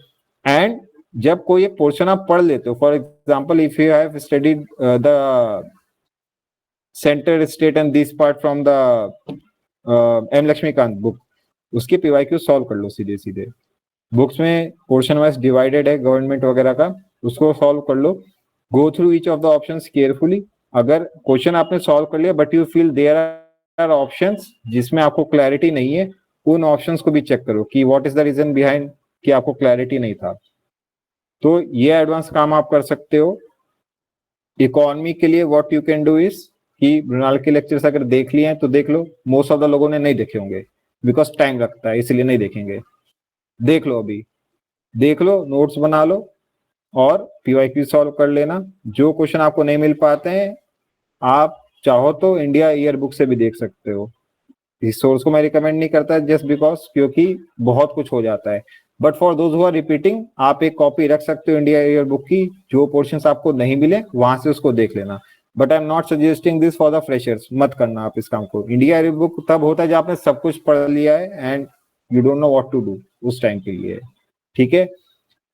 एंड जब कोई एक पोर्शन आप पढ़ लेते हो, for example if you have studied the centre state and this part from the M Laxmikanth book, उसके पीवाईक्यू सॉल्व कर लो सीधे सीधे। बुक्स में पोर्शन वाइज डिवाइडेड है गवर्नमेंट वगैरह का, उसको सॉल्व कर लो। Go through each of the options carefully. अगर क्वेश्चन आपने सॉल्व कर लिया but you feel there are options जिसमें आपको क्लैरिटी नहीं है, उन ऑप्शंस को भी चेक करो कि what is the reason behind कि आपको क्लैरिटी नहीं था। तो ये एडवांस काम आप कर सकते हो। इकोनॉमी के लिए what you can do is कि मृणाल के लेक्चर्स अगर देख लिए हैं तो देख लो, मोस्ट ऑफ द लोगों ने नहीं देखे होंगे बिकॉज टाइम लगता है इसलिए नहीं देखेंगे। देख लो, अभी देख लो, नोट्स बना लो और पीवाईक्यू सॉल्व कर लेना। जो क्वेश्चन आपको नहीं मिल पाते हैं आप चाहो तो इंडिया ईयर बुक से भी देख सकते हो। इस सोर्स को मैं रिकमेंड नहीं करता जस्ट बिकॉज, क्योंकि बहुत कुछ हो जाता है। But for those who are repeating, आप एक कॉपी रख सकते हो इंडिया ईयर बुक की, जो पोर्शंस आपको नहीं मिले वहां से उसको देख लेना। But I am not suggesting this for the freshers, मत करना आप इस काम को। इंडिया ईयर बुक तब होता है जब आपने सब कुछ पढ़ लिया है and you don't know what to do, उस टाइम के लिए। ठीक है।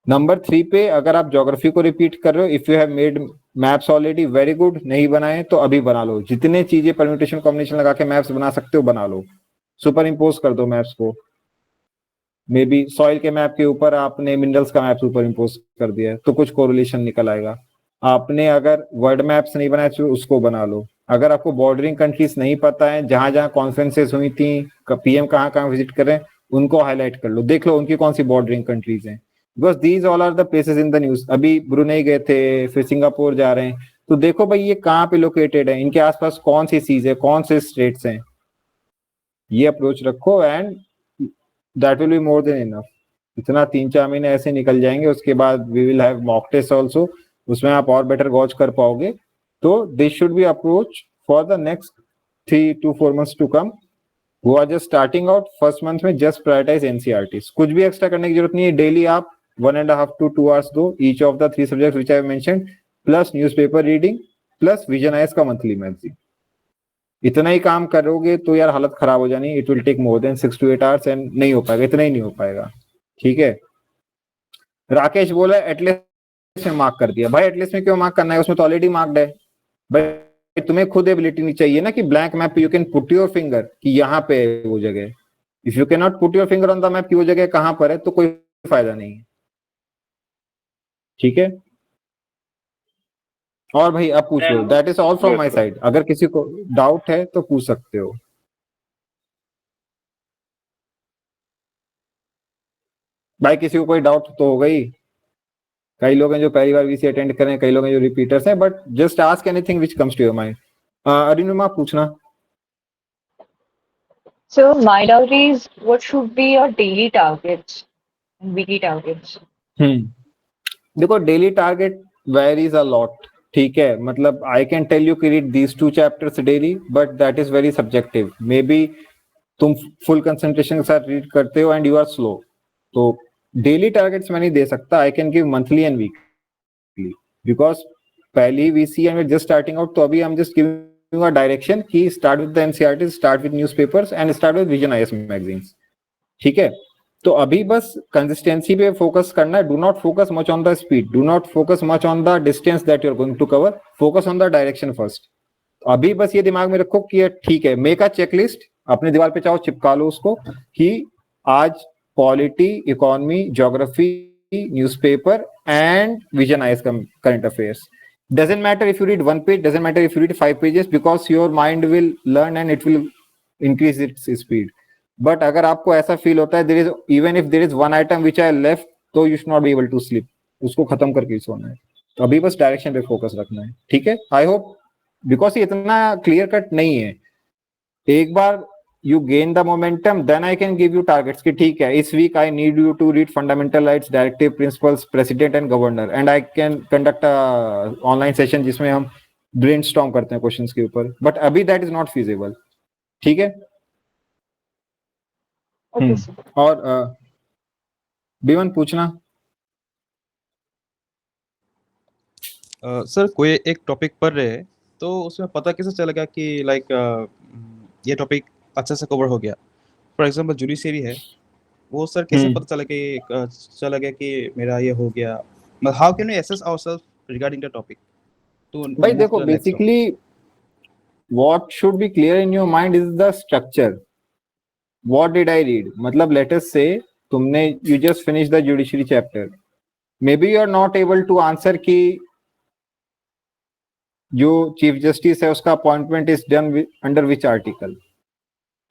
नंबर 3 पे अगर आप ज्योग्राफी को रिपीट कर रहे हो, if you have made maps already, very good. नहीं बनाए तो अभी बना लो, जितने चीजें परम्यूटेशन कॉम्बिनेशन लगा के मैप्स बना सकते हो बना लो। सुपर इम्पोज कर दो मैप्स को, मे बी सॉइल के मैप के ऊपर आपने मिनरल्स का मैप सुपर इम्पोज कर दिया है तो कुछ कोरिलेशन निकल आएगा। आपने अगर वर्ल्ड मैप्स नहीं बनाए तो उसको बना लो। अगर आपको बॉर्डरिंग कंट्रीज नहीं पता है, जहां जहां कॉन्फ्रेंसेस हुई थी, पीएम कहाँ कहाँ विजिट कर रहे हैं, उनको हाईलाइट कर लो, देख लो उनकी कौन सी बॉर्डरिंग कंट्रीज हैं, because these all are the places in the news. अभी ब्रुनेई गए थे, फिर सिंगापुर जा रहे हैं, तो देखो भाई ये कहाँ पे लोकेटेड है, इनके आसपास कौन सी सीज है, कौन से स्टेट्स हैं। ये अप्रोच रखो and that will be more than enough. इतना 3-4 महीने ऐसे निकल जाएंगे, उसके बाद we will have mock test also, उसमें आप और बेटर गॉज कर पाओगे। तो this should be approach for the next 3 to 4 months to come. वो are just starting out, first month में जस्ट प्रायोरिटाइज एनसीईआरटीज, कुछ भी एक्स्ट्रा करने की जरूरत नहीं है। डेली आप 1.5 to 2 hours दो each of the 3 subjects which I have mentioned, plus newspaper reading, plus vision IAS का मंथली मैगजीन। इतना ही काम करोगे तो यार हालत खराब हो जानी। It will take more than 6 to 8 hours and नहीं हो पाएगा, इतना ही नहीं हो पाएगा। ठीक है। राकेश बोला एटलीस्ट में मार्क कर दिया। भाई एटलीस्ट में क्यों मार्क करना है, उसमें तो ऑलरेडी मार्क्ड है। भाई तुम्हें खुद एबिलिटी नहीं चाहिए ना कि ब्लैंक मैप पे you can put your finger कि यहाँ पे वो जगह। If you can not put your finger on the map कि वो जगह कहाँ पर है तो कोई फायदा नहीं है। ठीक है। और भाई अब पूछ लो। That is all from my side. अगर किसी को डाउट है तो पूछ सकते हो। भाई किसी को कोई डाउट तो हो गई। कई लोग हैं जो पहली बार वीसी अटेंड कर रहे हैं, कई लोग हैं जो रिपीटर्स हैं, but just ask anything which comes to your mind. अरिनुमा पूछना। So my doubt is what should be your daily targets and weekly targets? देखो daily target varies a lot. ठीक है, मतलब आई कैन टेल यू कि read these 2 chapters daily, but that is very subjective. Maybe तुम full concentration के साथ read करते हो एंड यू आर स्लो, तो डेली टारगेट्स मैं नहीं दे सकता। I can give monthly and weekly, because पहली VC and just starting out, तो अभी I am just giving a direction कि start with the NCERT, start with newspapers and start with vision IAS magazines. ठीक है, तो अभी बस consistency पे फोकस करना है। Do not focus much on the speed, do not focus much on the distance that you are going to cover, focus on the direction first. अभी बस ये दिमाग में रखो कि ठीक है, मेक अ चेकलिस्ट, अपने दीवार पे चाहो चिपका लो उसको कि आज polity, economy, geography, newspaper and vision IAS current affairs. Doesn't matter if you read 1 page, doesn't matter if you read 5 pages, because your mind will learn and it will increase its speed. But अगर आपको ऐसा feel होता है there is, even if there is one item which I left, तो you should not be able to sleep, उसको खत्म करके सोना है। तो अभी बस डायरेक्शन पे फोकस रखना है। ठीक है, आई होप, बिकॉज ये इतना क्लियर कट नहीं है। एक बार you gain the momentum, then I can give you targets कि ठीक है इस week I need you to read fundamental rights, directive principles, president and governor, and I can conduct a online session जिसमें हम brainstorm करते हैं questions के ऊपर, but अभी that is not feasible। ठीक है। Okay, sir. और बीवन पूछना। सर कोई एक टॉपिक पढ़ रहे हैं तो उसमें पता कैसे चलेगा कि लाइक ये टॉपिक अच्छे से कवर हो गया। फॉर एग्जांपल जुडिशरी है, वो सर कैसे हम्म। पता चला गया कि मेरा ये हो गया? How can we assess ourself regarding the topic to भाई मूव देखो, to the next topic? Basically what should be clear in your mind is the structure. What did I read? मतलब let us say तुमने you just finished the judiciary chapter. Maybe you are not able to answer कि जो chief justice है उसका appointment is done under which article,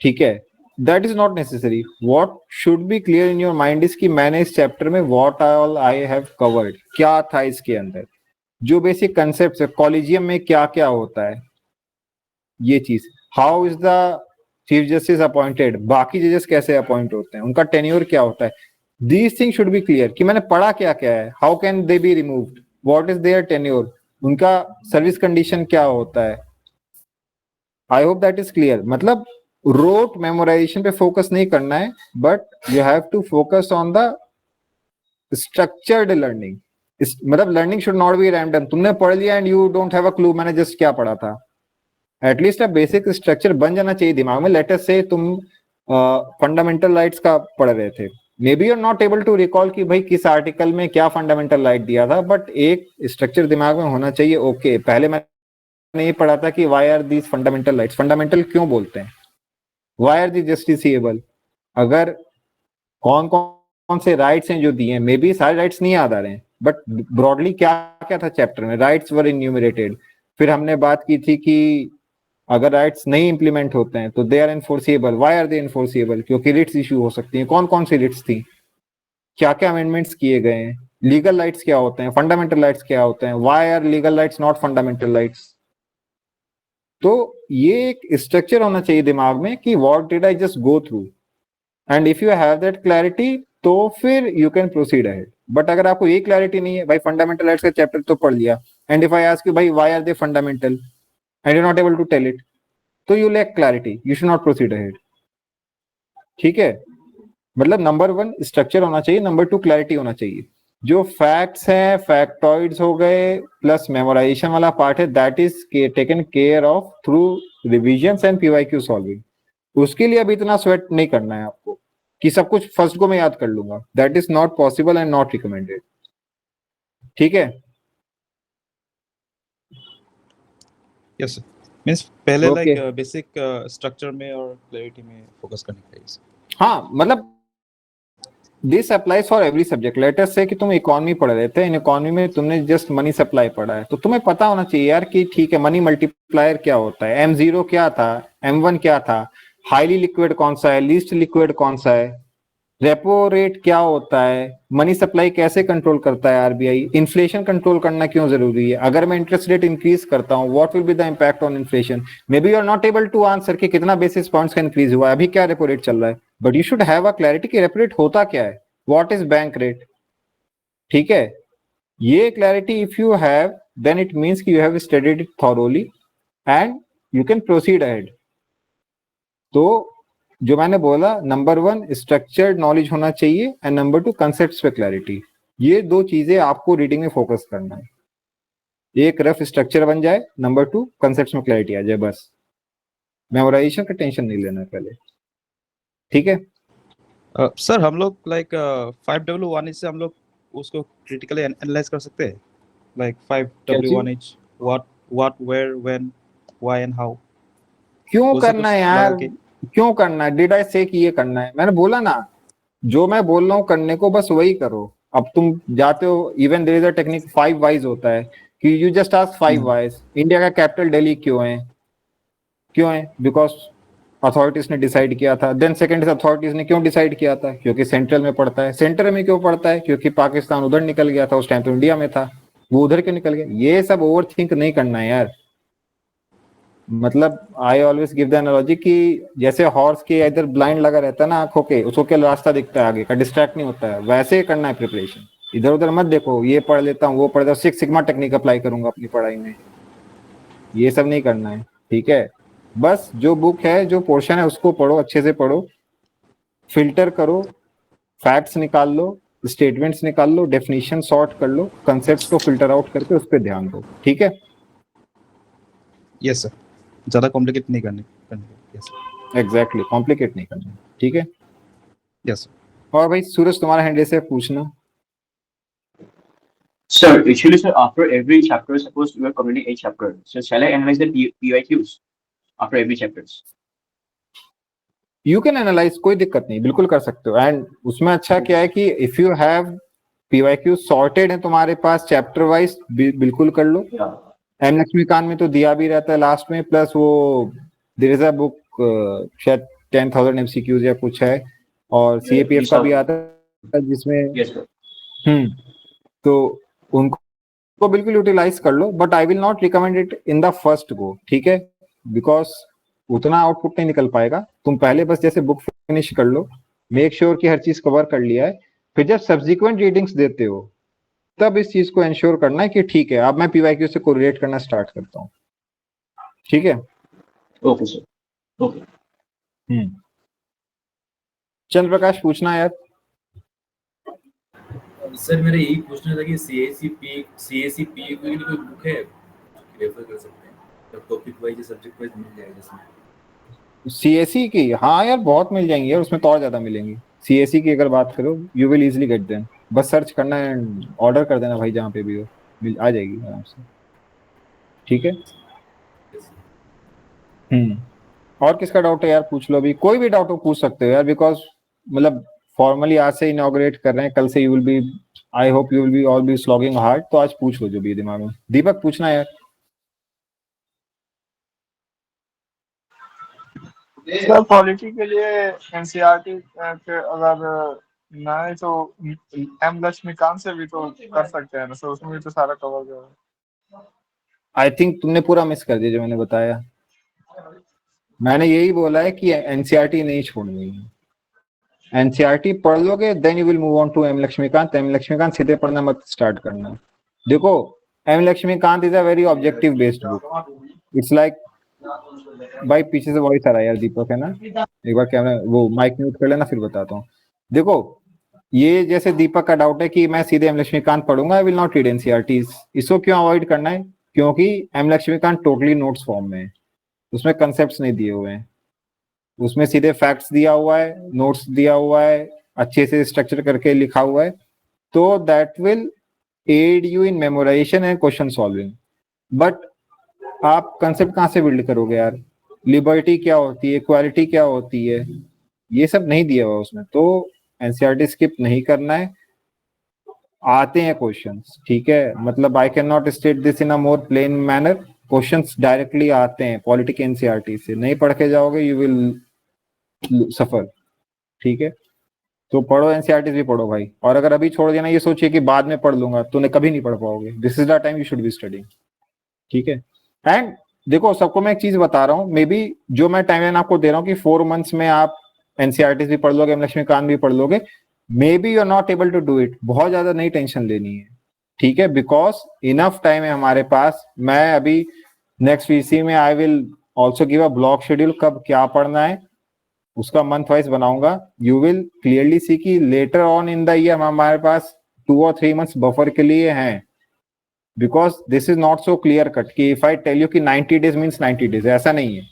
ठीक है, that is not necessary. What should be clear in your mind is कि मैंने इस chapter में what all I have covered, क्या था इसके अंदर, जो बेसिक कंसेप्ट है, कॉलेजियम में क्या क्या होता है, ये चीज, how is the chief justice appointed, बाकी जजेस कैसे अपॉइंट होते हैं, उनका टेन्योर क्या होता है, these thing should be clear कि मैंने पढ़ा क्या क्या है, how can they be removed, what is their tenure, उनका सर्विस कंडीशन क्या होता है. I hope that is clear. मतलब रोट मेमोराइजेशन पे फोकस नहीं करना है, but you have to focus on the structured learning. मतलब learning should not be random, तुमने पढ़ लिया and you don't have a clue मैंने जस्ट क्या पढ़ा था. एटलीस्ट अ बेसिक स्ट्रक्चर बन जाना चाहिए दिमाग में. लेट अस से तुम फंडामेंटल राइट्स का पढ़ रहे थे, maybe you are not able to recall कि भाई किस आर्टिकल में क्या फंडामेंटल राइट दिया था, बट एक स्ट्रक्चर दिमाग में होना चाहिए. ओके, पहले मैंने ये पढ़ा था कि why are these fundamental rights, fundamental क्यों बोलते हैं, वाई आर दी जस्टिसेबल, अगर कौन कौन से राइट्स हैं जो दिए हैं, मे बी सारे राइट्स नहीं याद आ रहे हैं, बट ब्रॉडली क्या क्या था चैप्टर में, राइट्स वर इन्यूमरेटेड. फिर हमने बात की थी कि अगर राइट्स नहीं इंप्लीमेंट होते हैं तो they are enforceable. Why are they enforceable? क्योंकि रिट्स इशू हो सकती हैं. कौन कौन सी रिट्स थी, क्या क्या अमेंडमेंट्स किए गए हैं, लीगल राइट्स क्या होते हैं, फंडामेंटल राइट्स क्या होते हैं, why are legal rights not fundamental rights. तो ये एक स्ट्रक्चर होना चाहिए दिमाग में कि what did I just go through, and if you have that clarity तो फिर you can proceed ahead. But अगर आपको ये क्लैरिटी नहीं है, भाई फंडामेंटल राइट्स का चैप्टर तो पढ़ लिया, and if I ask you भाई why are they fundamental and you not able to tell it, तो you lack clarity, you should not proceed ahead. ठीक है, मतलब नंबर 1 स्ट्रक्चर होना चाहिए, नंबर 2 क्लैरिटी होना चाहिए. जो फैक्ट्स हैं, फैक्टॉइड्स हो गए प्लस मेमोराइजेशन वाला पार्ट है, that is taken care of through revisions and PYQ solving. उसके लिए अभी इतना स्वेट नहीं करना है आपको कि सब कुछ फर्स्ट को मैं याद कर लूंगा. That is not possible and not recommended. ठीक है, यस सर. मींस पहले Okay. लाइक बेसिक स्ट्रक्चर में और क्लैरिटी में फोकस करना चाहिए. हाँ, मतलब this applies for every subject. Let us से कि तुम इकोनॉमी पढ़ रहे थे, इन इकोनॉमी में तुमने जस्ट मनी सप्लाई पढ़ा है, तो तुम्हें पता होना चाहिए यार कि ठीक है, मनी मल्टीप्लायर क्या होता है, M0 क्या था, M1 क्या था, हाईली लिक्विड कौन सा है, लीस्ट लिक्विड कौन सा है, रेपो रेट क्या होता है, मनी सप्लाई कैसे कंट्रोल करता है आरबीआई, इन्फ्लेशन कंट्रोल करना क्यों जरूरी है, अगर मैं इंटरेस्ट रेट इंक्रीज करता हूं what will be the impact on inflation. Maybe you are not able to answer कि कितना बेसिस पॉइंट्स का इंक्रीज हुआ है, अभी क्या रेपो रेट चल रहा है, but you should have a clarity कि रेपो रेट होता क्या है, व्हाट इज बैंक रेट. ठीक है, ये clarity if you have then it means कि you have studied it thoroughly and you can proceed ahead. तो जो मैंने बोला, नंबर 1 स्ट्रक्चर्ड नॉलेज होना चाहिए एंड नंबर 2 कंसेप्ट्स पे क्लैरिटी. ये दो चीजें आपको रीडिंग में फोकस करना है. एक रफ स्ट्रक्चर बन जाए, नंबर 2 कंसेप्ट्स में क्लैरिटी आ जाए, बस मेमोराइजेशन का टेंशन नहीं लेना है पहले. ठीक है, सर हम लोग लाइक 5W1H से हम लोग उसको क्रिटिकली एनालाइज कर सकते हैं, like 5W1H what where when why and how. क्यों करना है यार, क्यों करना है, डिड आई से कि ये करना है, मैंने बोला ना, जो मैं बोल रहा हूँ करने को बस वही करो. अब तुम जाते हो, even there is a technique 5 whys होता है कि you just ask 5 whys. India का कैपिटल दिल्ली क्यों है, क्यों है, बिकॉज अथॉरिटीज ने डिसाइड किया था. देन सेकंड इज अथॉरिटीज ने क्यों डिसाइड किया था, क्योंकि सेंट्रल में पड़ता है. सेंटर में क्यों पड़ता है, क्योंकि पाकिस्तान उधर निकल गया था, उस टाइम तो इंडिया में था, वो उधर क्यों निकल गया. ये सब ओवर थिंक नहीं करना है यार. मतलब I always give the analogy कि जैसे हॉर्स के इधर ब्लाइंड लगा रहता है ना आंखों के, उसको क्या रास्ता दिखता है आगे का, डिस्ट्रैक्ट नहीं होता है, वैसे ही करना है प्रिपरेशन. इधर उधर मत देखो, ये पढ़ लेता हूँ वो पढ़ लेता हूँ, 6 सिग्मा टेक्निक अप्लाई करूंगा अपनी पढ़ाई में, ये सब नहीं करना है. ठीक है, बस जो बुक है, जो पोर्शन है उसको पढ़ो, अच्छे से पढ़ो, फिल्टर करो, फैक्ट्स निकाल लो, स्टेटमेंट्स निकाल लो, डेफिनेशन सॉर्ट कर लो, कंसेप्ट्स को फिल्टर आउट करके उस पर ध्यान दो. ठीक है, यस सर. ज्यादा कॉम्प्लिकेट नहीं करने. यस एग्जैक्टली, कॉम्प्लिकेट नहीं करना. ठीक है, यस सर. और भाई सूरज तुम्हारा हैंडल से पूछना। Sir, usually, sir, after every chapter, suppose we are completing 8 chapters, so shall I analyze the PYQs after every chapters? You can analyse, कोई दिक्कत नहीं, बिल्कुल कर सकते हो। एंड उसमें अच्छा क्या है कि if you have PYQ sorted है तुम्हारे पास चैप्टर वाइज, बिल्कुल कर लो। Yeah. एम लक्ष्मीकांत में तो दिया भी रहता है लास्ट में, प्लस वो देयर इज अ बुक शायद 10,000 MCQs या कुछ है, और CAPF का भी आता है जिसमें Yes, sir. तो उनको बिल्कुल यूटिलाइज कर लो, but I will not recommend it in the first go, ठीक है, बिकॉज उतना आउटपुट नहीं निकल पाएगा। तुम पहले बस जैसे बुक फिनिश कर लो, मेक श्योर कि हर चीज कवर कर लिया है, फिर जब सब्सिक्वेंट रीडिंग्स देते हो तब इस चीज को इंश्योर करना है कि ठीक है अब मैं पीवाईक्यू से कोरिलेट करना स्टार्ट करता हूँ, ठीक है। Okay, sir. Okay. चंद्र प्रकाश पूछना यार। सर मेरा यही पूछना था कि CACP की कोई बुक है रेफर कर सकते हैं, टॉपिक वाइज सब्जेक्ट वाइज मिल जाएगा इसमें। CAC की हाँ यार बहुत मिल जाएंगी यार, उसमें तो और ज्यादा मिलेंगी। CAC की अगर बात करो you will easily get them, बस सर्च करना है एंड ऑर्डर कर देना भाई, जहाँ पे भी हो मिल आ जाएगी आराम से, ठीक है। और किसका डाउट है यार पूछ लो, अभी कोई भी डाउट हो पूछ सकते हो यार, बिकॉज मतलब फॉर्मली आज से इनॉग्रेट कर रहे हैं, कल से you will be, I hope you will be all B slogging hard, तो आज पूछ लो जो भी दिमाग में। दीपक पूछना यार। सर पॉलिटी के लिए एनसीईआरटी के अगर ना है तो एम लक्ष्मीकांत से भी तो कर सकते हैं ना सर, उसमें भी तो सारा कवर कर। आई थिंक तुमने पूरा मिस कर दिया जो मैंने बताया। मैंने यही बोला है कि एनसीईआरटी नहीं छोड़नी है, एनसीईआरटी पढ़ लोगे then you will move on to M Laxmikanth. M Laxmikanth सीधे पढ़ना मत स्टार्ट करना। देखो M Laxmikanth is a very objective based book, it's like भाई पीछे से वॉइस आ रहा है यार दीपक, है ना, एक बार कैमरा वो माइक म्यूट कर लेना फिर बताता हूँ। देखो ये जैसे दीपक का डाउट है कि मैं सीधे एम लक्ष्मीकांत पढ़ूंगा, I will not read NCERTs. इसको क्यों अवॉइड करना है, क्योंकि M Laxmikanth totally notes form में है, उसमें कंसेप्ट्स नहीं दिए हुए हैं, उसमें सीधे फैक्ट्स दिया हुआ है, नोट्स दिया हुआ है, अच्छे से स्ट्रक्चर करके लिखा हुआ है, तो that will aid you in memorisation and question solving. But आप कंसेप्ट कहाँ से बिल्ड करोगे यार, लिबर्टी क्या होती है, इक्वालिटी क्या होती है, ये सब नहीं दिया हुआ उसमें, तो एनसीईआरटी स्किप नहीं करना है। आते हैं क्वेश्चंस, ठीक है, मतलब I can not state this in a more plain manner, questions directly आते हैं पॉलिटिक एनसीईआरटी से, नहीं पढ़ के जाओगे यू विल सफर, ठीक है। तो पढ़ो एनसीईआरटी भी पढ़ो भाई, और अगर अभी छोड़ देना ये सोचिए कि बाद में पढ़ लूंगा, तो कभी नहीं पढ़ पाओगे। This is the time you should be studying, ठीक है। एंड देखो सबको मैं एक चीज बता रहा हूँ, मे बी जो मैं टाइमलाइन आपको दे रहा हूँ कि 4 मंथ्स में आप एनसीईआरटी भी पढ़ लोगे, एम लक्ष्मीकांत भी पढ़ लोगे, maybe you are not able to do it, बहुत ज्यादा नहीं टेंशन लेनी है, ठीक है, बिकॉज इनफ टाइम है हमारे पास। मैं अभी नेक्स्ट वीसी में I will also give a block schedule, कब क्या पढ़ना है उसका मंथ वाइज बनाऊंगा। यू विल क्लियरली सी कि later on in the year हमारे पास 2 और 3 मंथ्स बफर के लिए हैं, because this is not so clear cut कि इफ आई टेल यू कि 90 डेज मीन्स 90 डेज, ऐसा नहीं है।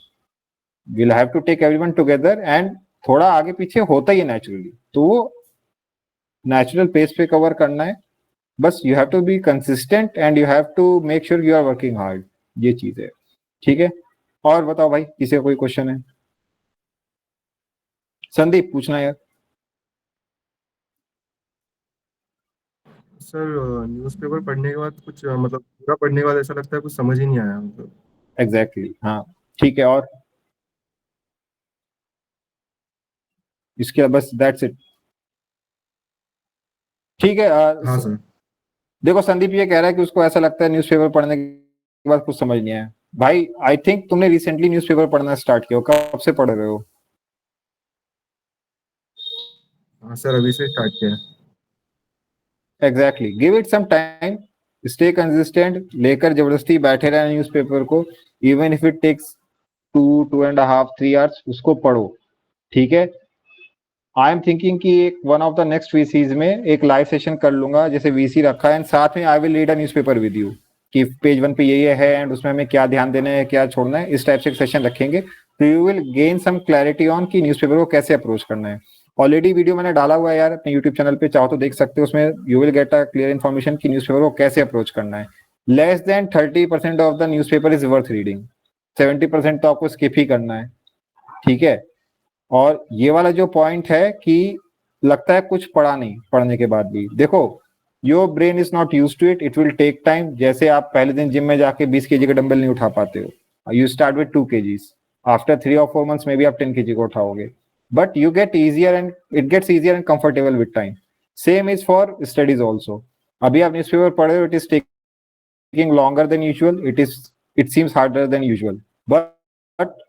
Will have to take everyone together, and थोड़ा आगे पीछे होता ही है नेचुरली, तो वो नेचुरल पेस पे कवर करना है। बस you have to be consistent and you have to make sure you are working hard, ये चीज है, ठीक है। और बताओ भाई किसी का कोई क्वेश्चन है? संदीप पूछना यार। सर न्यूज़पेपर पढ़ने के बाद कुछ मतलब पूरा पढ़ने के बाद ऐसा लगता है कुछ समझ ही नहीं आया मतलब। एग्जैक्टली हाँ ठीक है, और इसके बाद बस दैट्स इट, ठीक है। हाँ सर। देखो संदीप ये कह रहा है कि उसको ऐसा लगता है न्यूज़पेपर पढ़ने के बाद कुछ समझ नहीं आया। भाई आई थिंक तुमने रिसेंटली न्यूज़पेपर पढ़ना स्टार्ट किया हो, कब से पढ़ रहे हो? हाँ सर अभी से स्टार्ट किया है। Exactly, give it some time, stay consistent, लेकर जबरदस्ती बैठे रहना न्यूज़पेपर को, even if it takes 2.5 3 hours, उसको पढ़ो, ठीक है। आई एम थिंकिंग कि एक one of the next VCs में एक लाइव सेशन कर लूंगा, जैसे वीसी रखा है, एंड साथ में I will read a newspaper with you कि पेज 1 पे ये है एंड उसमें हमें क्या ध्यान देना है, क्या छोड़ना है, इस टाइप से एक सेशन रखेंगे, तो you will gain some clarity on कि न्यूज़पेपर को कैसे अप्रोच करना है। ऑलरेडी वीडियो मैंने डाला हुआ है यार अपने यूट्यूब चैनल पे, चाहो तो देख सकते हो, उसमें you will get a clear information कि न्यूज़पेपर को कैसे अप्रोच करना है। Less than 30% of the newspaper is worth reading, 70% तो आपको स्किप ही करना है, ठीक है। और ये वाला जो पॉइंट है कि लगता है कुछ पढ़ा नहीं, पढ़ने के बाद भी देखो your brain is not use to it, it will take time. जैसे आप पहले दिन जिम में जाके 20 kg का डंबल नहीं उठा पाते हो, you start with 2 kgs, after 3 or 4 months में भी आप 10 kg को उठाओगे, but you get easier and it gets easier and comfortable with time. Same is for studies also. अभी आप न्यूज़पेपर पढ़ रहे हो, it is taking longer than usual, it seems harder than usual, but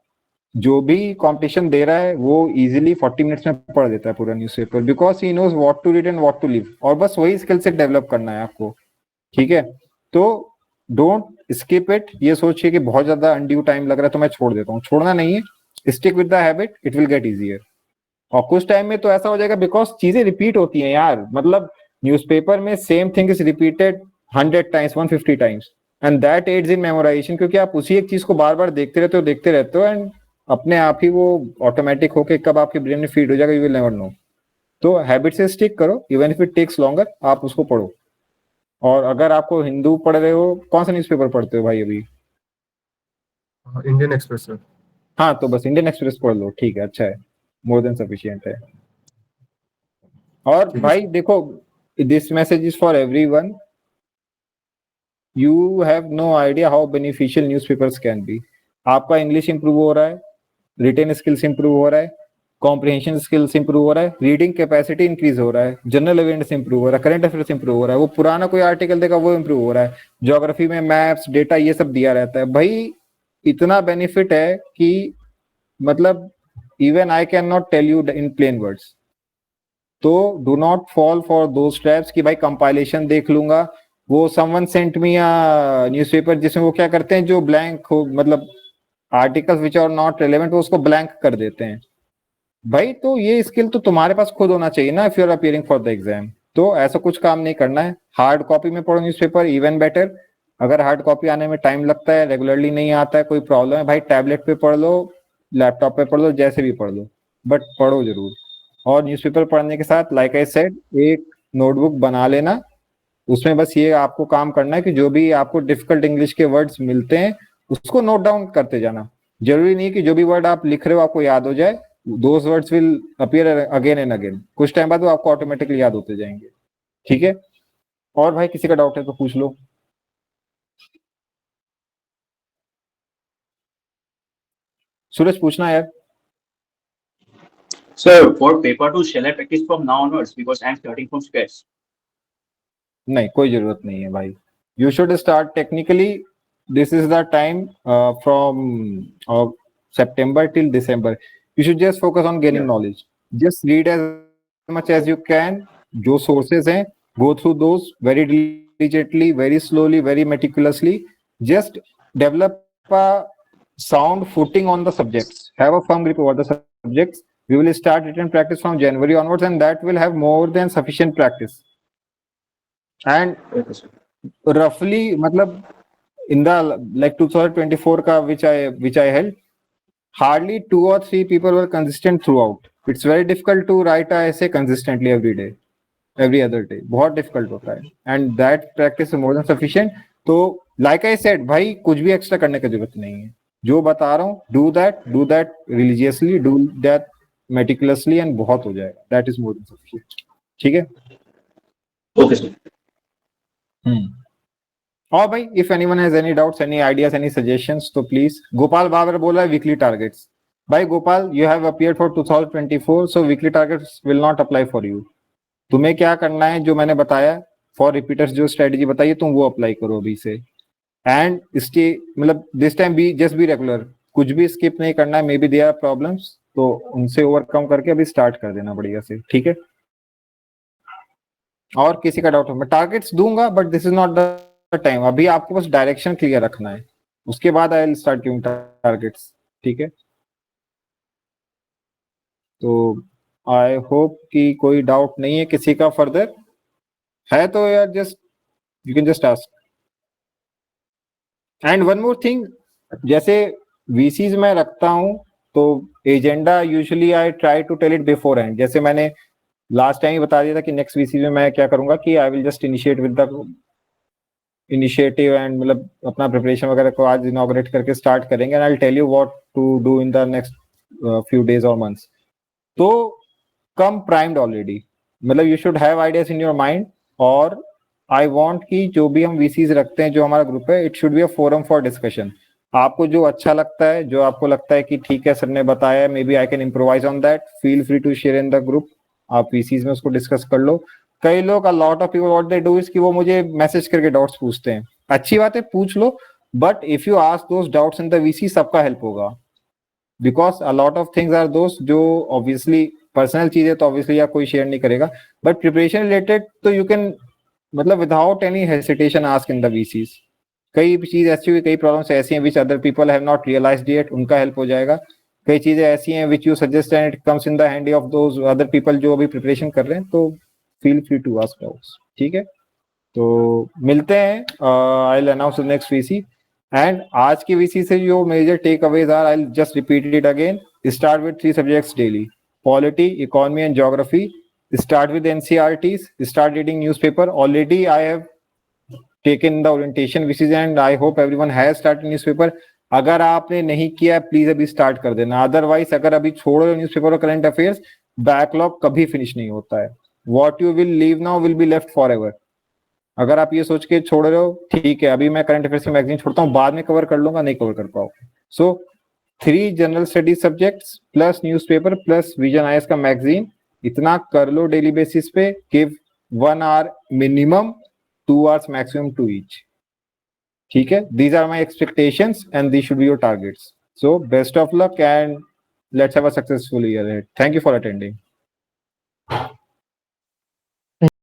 जो भी competition दे रहा है वो इजीली 40 मिनट्स में पढ़ देता है पूरा newspaper, because he knows what to read and what to leave, और बस वही स्किल सेट डेवलप करना है आपको, ठीक है। तो डोंट स्किप इट, ये सोचिए कि बहुत ज्यादा अनड्यू टाइम लग रहा है तो मैं छोड़ देता हूँ, छोड़ना नहीं है, stick with the habit, it will get easier. और कुछ टाइम में तो ऐसा हो जाएगा, बिकॉज चीजें रिपीट होती हैं यार, मतलब न्यूज़पेपर में same thing is repeated 100 times 150 times and that adds in memorisation, क्योंकि आप उसी एक चीज को बार बार देखते रहते हो एंड अपने आप ही वो ऑटोमेटिक होके कब आपके ब्रेन में फीड हो जाएगा, यू विल नेवर नो। तो हैबिट से स्टिक करो, even if it takes longer, आप उसको पढ़ो। और अगर आपको हिंदू पढ़ रहे हो, कौन सा न्यूज़पेपर पढ़ते हो भाई अभी? Indian express sir. हाँ तो बस इंडियन एक्सप्रेस पढ़ लो, ठीक है, अच्छा है, मोर देन सफिशिएंट है। और ठीक है भाई सर। देखो, this message is for everyone, you have no idea how beneficial newspapers can be. आपका इंग्लिश इंप्रूव हो रहा है, रिटेन स्किल्स इंप्रूव हो रहा है, कॉम्प्रिहेंशन स्किल्स इंप्रूव हो रहा है, रीडिंग कैपेसिटी इंक्रीज हो रहा है, जनरल अवेयरनेस इंप्रूव हो रहा है, करंट अफेयर्स इंप्रूव हो रहा है, वो पुराना कोई आर्टिकल देखा वो इंप्रूव हो रहा है, ज्योग्राफी में मैप्स डेटा ये सब दिया रहता है। भाई इतना बेनिफिट है कि मतलब even I can not tell you in plain words. तो do not fall for those traps कि भाई कंपाइलेशन देख लूंगा, वो समवन सेंट मी न्यूज़पेपर जिसमें वो क्या करते हैं, जो ब्लैंक हो मतलब articles which are not relevant वो उसको ब्लैंक कर देते हैं। भाई तो ये स्किल तो तुम्हारे पास खुद होना चाहिए ना, if you are appearing for the exam. तो ऐसा कुछ काम नहीं करना है, हार्ड कॉपी में पढ़ो न्यूज़पेपर, इवन बेटर। अगर हार्ड कॉपी आने में टाइम लगता है, रेगुलरली नहीं आता है, कोई प्रॉब्लम है, भाई टैबलेट पे पढ़ लो, लैपटॉप पे पढ़ लो, जैसे भी पढ़ लो, बट पढ़ो जरूर। और न्यूज़पेपर पढ़ने के साथ लाइक आई सेड, एक नोटबुक बना लेना, उसमें बस ये आपको काम करना है कि जो भी आपको डिफिकल्ट इंग्लिश के वर्ड्स मिलते हैं उसको नोट डाउन करते जाना। जरूरी नहीं कि जो भी वर्ड आप लिख रहे हो आपको याद हो जाए, those words will appear again and again, कुछ टाइम बाद वो आपको ऑटोमेटिकली याद होते जाएंगे, ठीक है। और भाई किसी का डाउट है तो पूछ लो। सूरज पूछना यार। Sir, for paper 2, shall I practice from now onwards because I'm starting from scratch? नहीं कोई जरूरत नहीं है भाई, you should start technically, this is the time from September till December, you should just focus on gaining Yeah. knowledge, just read as much as you can, जो sources हैं go through those very diligently, very slowly, very meticulously, just develop a sound footing on the subjects, have a firm grip over the subjects. We will start written practice from January onwards and that will have more than sufficient practice. And Okay, sir. roughly मतलब in the like 2024 का which I held, hardly 2 or 3 people were consistent throughout. It's very difficult to write a essay consistently every day, every other day, बहुत difficult होता है, and that practice is more than sufficient. तो like I said भाई कुछ भी extra करने की जरूरत नहीं है, जो बता रहा हूँ do that religiously, do that meticulously and बहुत हो जाएगा, that is more than sufficient, ठीक है। Okay, sir. और भाई if anyone has any doubts, any ideas, any suggestions तो प्लीज। गोपाल बाबर बोला है वीकली टारगेट्स। भाई Gopal, you have appeared for 2024, so weekly targets will not apply for you. तुम्हें क्या करना है, जो मैंने बताया फॉर रिपीटर्स, जो स्ट्रेटेजी बताई है तुम वो अप्लाई करो अभी से। एंड इसके मतलब this time be just be regular, कुछ भी स्किप नहीं करना है। Maybe there are problems, तो उनसे ओवरकम करके अभी स्टार्ट कर देना बढ़िया से, ठीक है। और किसी का डाउट हो, मैं टारगेट्स दूंगा but this is not the time. अभी आपको बस डायरेक्शन क्लियर रखना है, उसके बाद I will start giving targets, ठीक है। तो आई होप कि कोई डाउट नहीं है किसी का फर्दर है, तो यार just you can just ask. And one more thing, जैसे वीसीज मैं रखता हूं तो agenda usually I try to tell it beforehand. जैसे मैंने लास्ट टाइम ही बता दिया था कि नेक्स्ट वीसी में मैं क्या करूंगा कि आई will just initiate with the initiative and मतलब अपना प्रिपरेशन वगैरह को आज इनॉग्रेट करके स्टार्ट करेंगे and I will tell you what to do in the next few days और मंथ्स। तो कम प्राइम्ड ऑलरेडी, मतलब you should have ideas in your mind. और आई वांट कि जो भी हम वीसीज रखते हैं, जो हमारा ग्रुप है, it should be a forum for discussion. आपको जो अच्छा लगता है, जो आपको लगता है कि ठीक है सर ने बताया, maybe I can improvise on that, feel free to share in the group. आप वीसीज में उसको डिस्कस कर लो। कई लोग, a lot of people what they do is कि वो मुझे मैसेज करके डाउट्स पूछते हैं। अच्छी बात है, पूछ लो, but if you ask those doubts in the VC, सबका हेल्प होगा। Because a lot of things are those जो ऑब्वियसली पर्सनल चीजें तो ऑब्वियसली आप कोई शेयर नहीं करेगा, बट प्रिपरेशन रिलेटेड तो यू कैन मतलब without any hesitation ask in the VCs. कई चीज ऐसी हुई, कई प्रॉब्लम्स ऐसी हैं which other people have not realised yet, उनका हेल्प हो जाएगा। कई चीजें ऐसी हैं which you suggest and it comes in the hand of those other people जो अभी प्रिपरेशन कर रहे हैं, तो feel free to ask doubts. ठीक है, तो मिलते हैं। I will announce the next VC. And आज की वीसी से जो major takeaways are, I will just repeat it again. Start with 3 subjects daily, polity, economy and geography. Start with NCRTs, start reading newspaper. Already I have taken the orientation which is, and I hope everyone has started newspaper. अगर आपने नहीं किया please अभी start कर देना, otherwise अगर अभी छोड़ रहे हो न्यूज़पेपर और करंट अफेयर्स, बैकलॉग कभी फिनिश नहीं होता है। What you will leave now will be left forever. अगर आप ये सोच के छोड़ रहे हो, ठीक है अभी मैं करंट अफेयर्स की मैगजीन छोड़ता हूँ, बाद में कवर कर लूंगा, नहीं कवर कर पाओगे। So 3 general studies subjects plus newspaper plus vision IAS का मैगजीन, इतना कर लो डेली बेसिस पे। Give 1 hour minimum, 2 hours maximum to each. ठीक है, these are my expectations and these should be your targets. So best of luck and let's have a successful year ahead. Thank you for attending.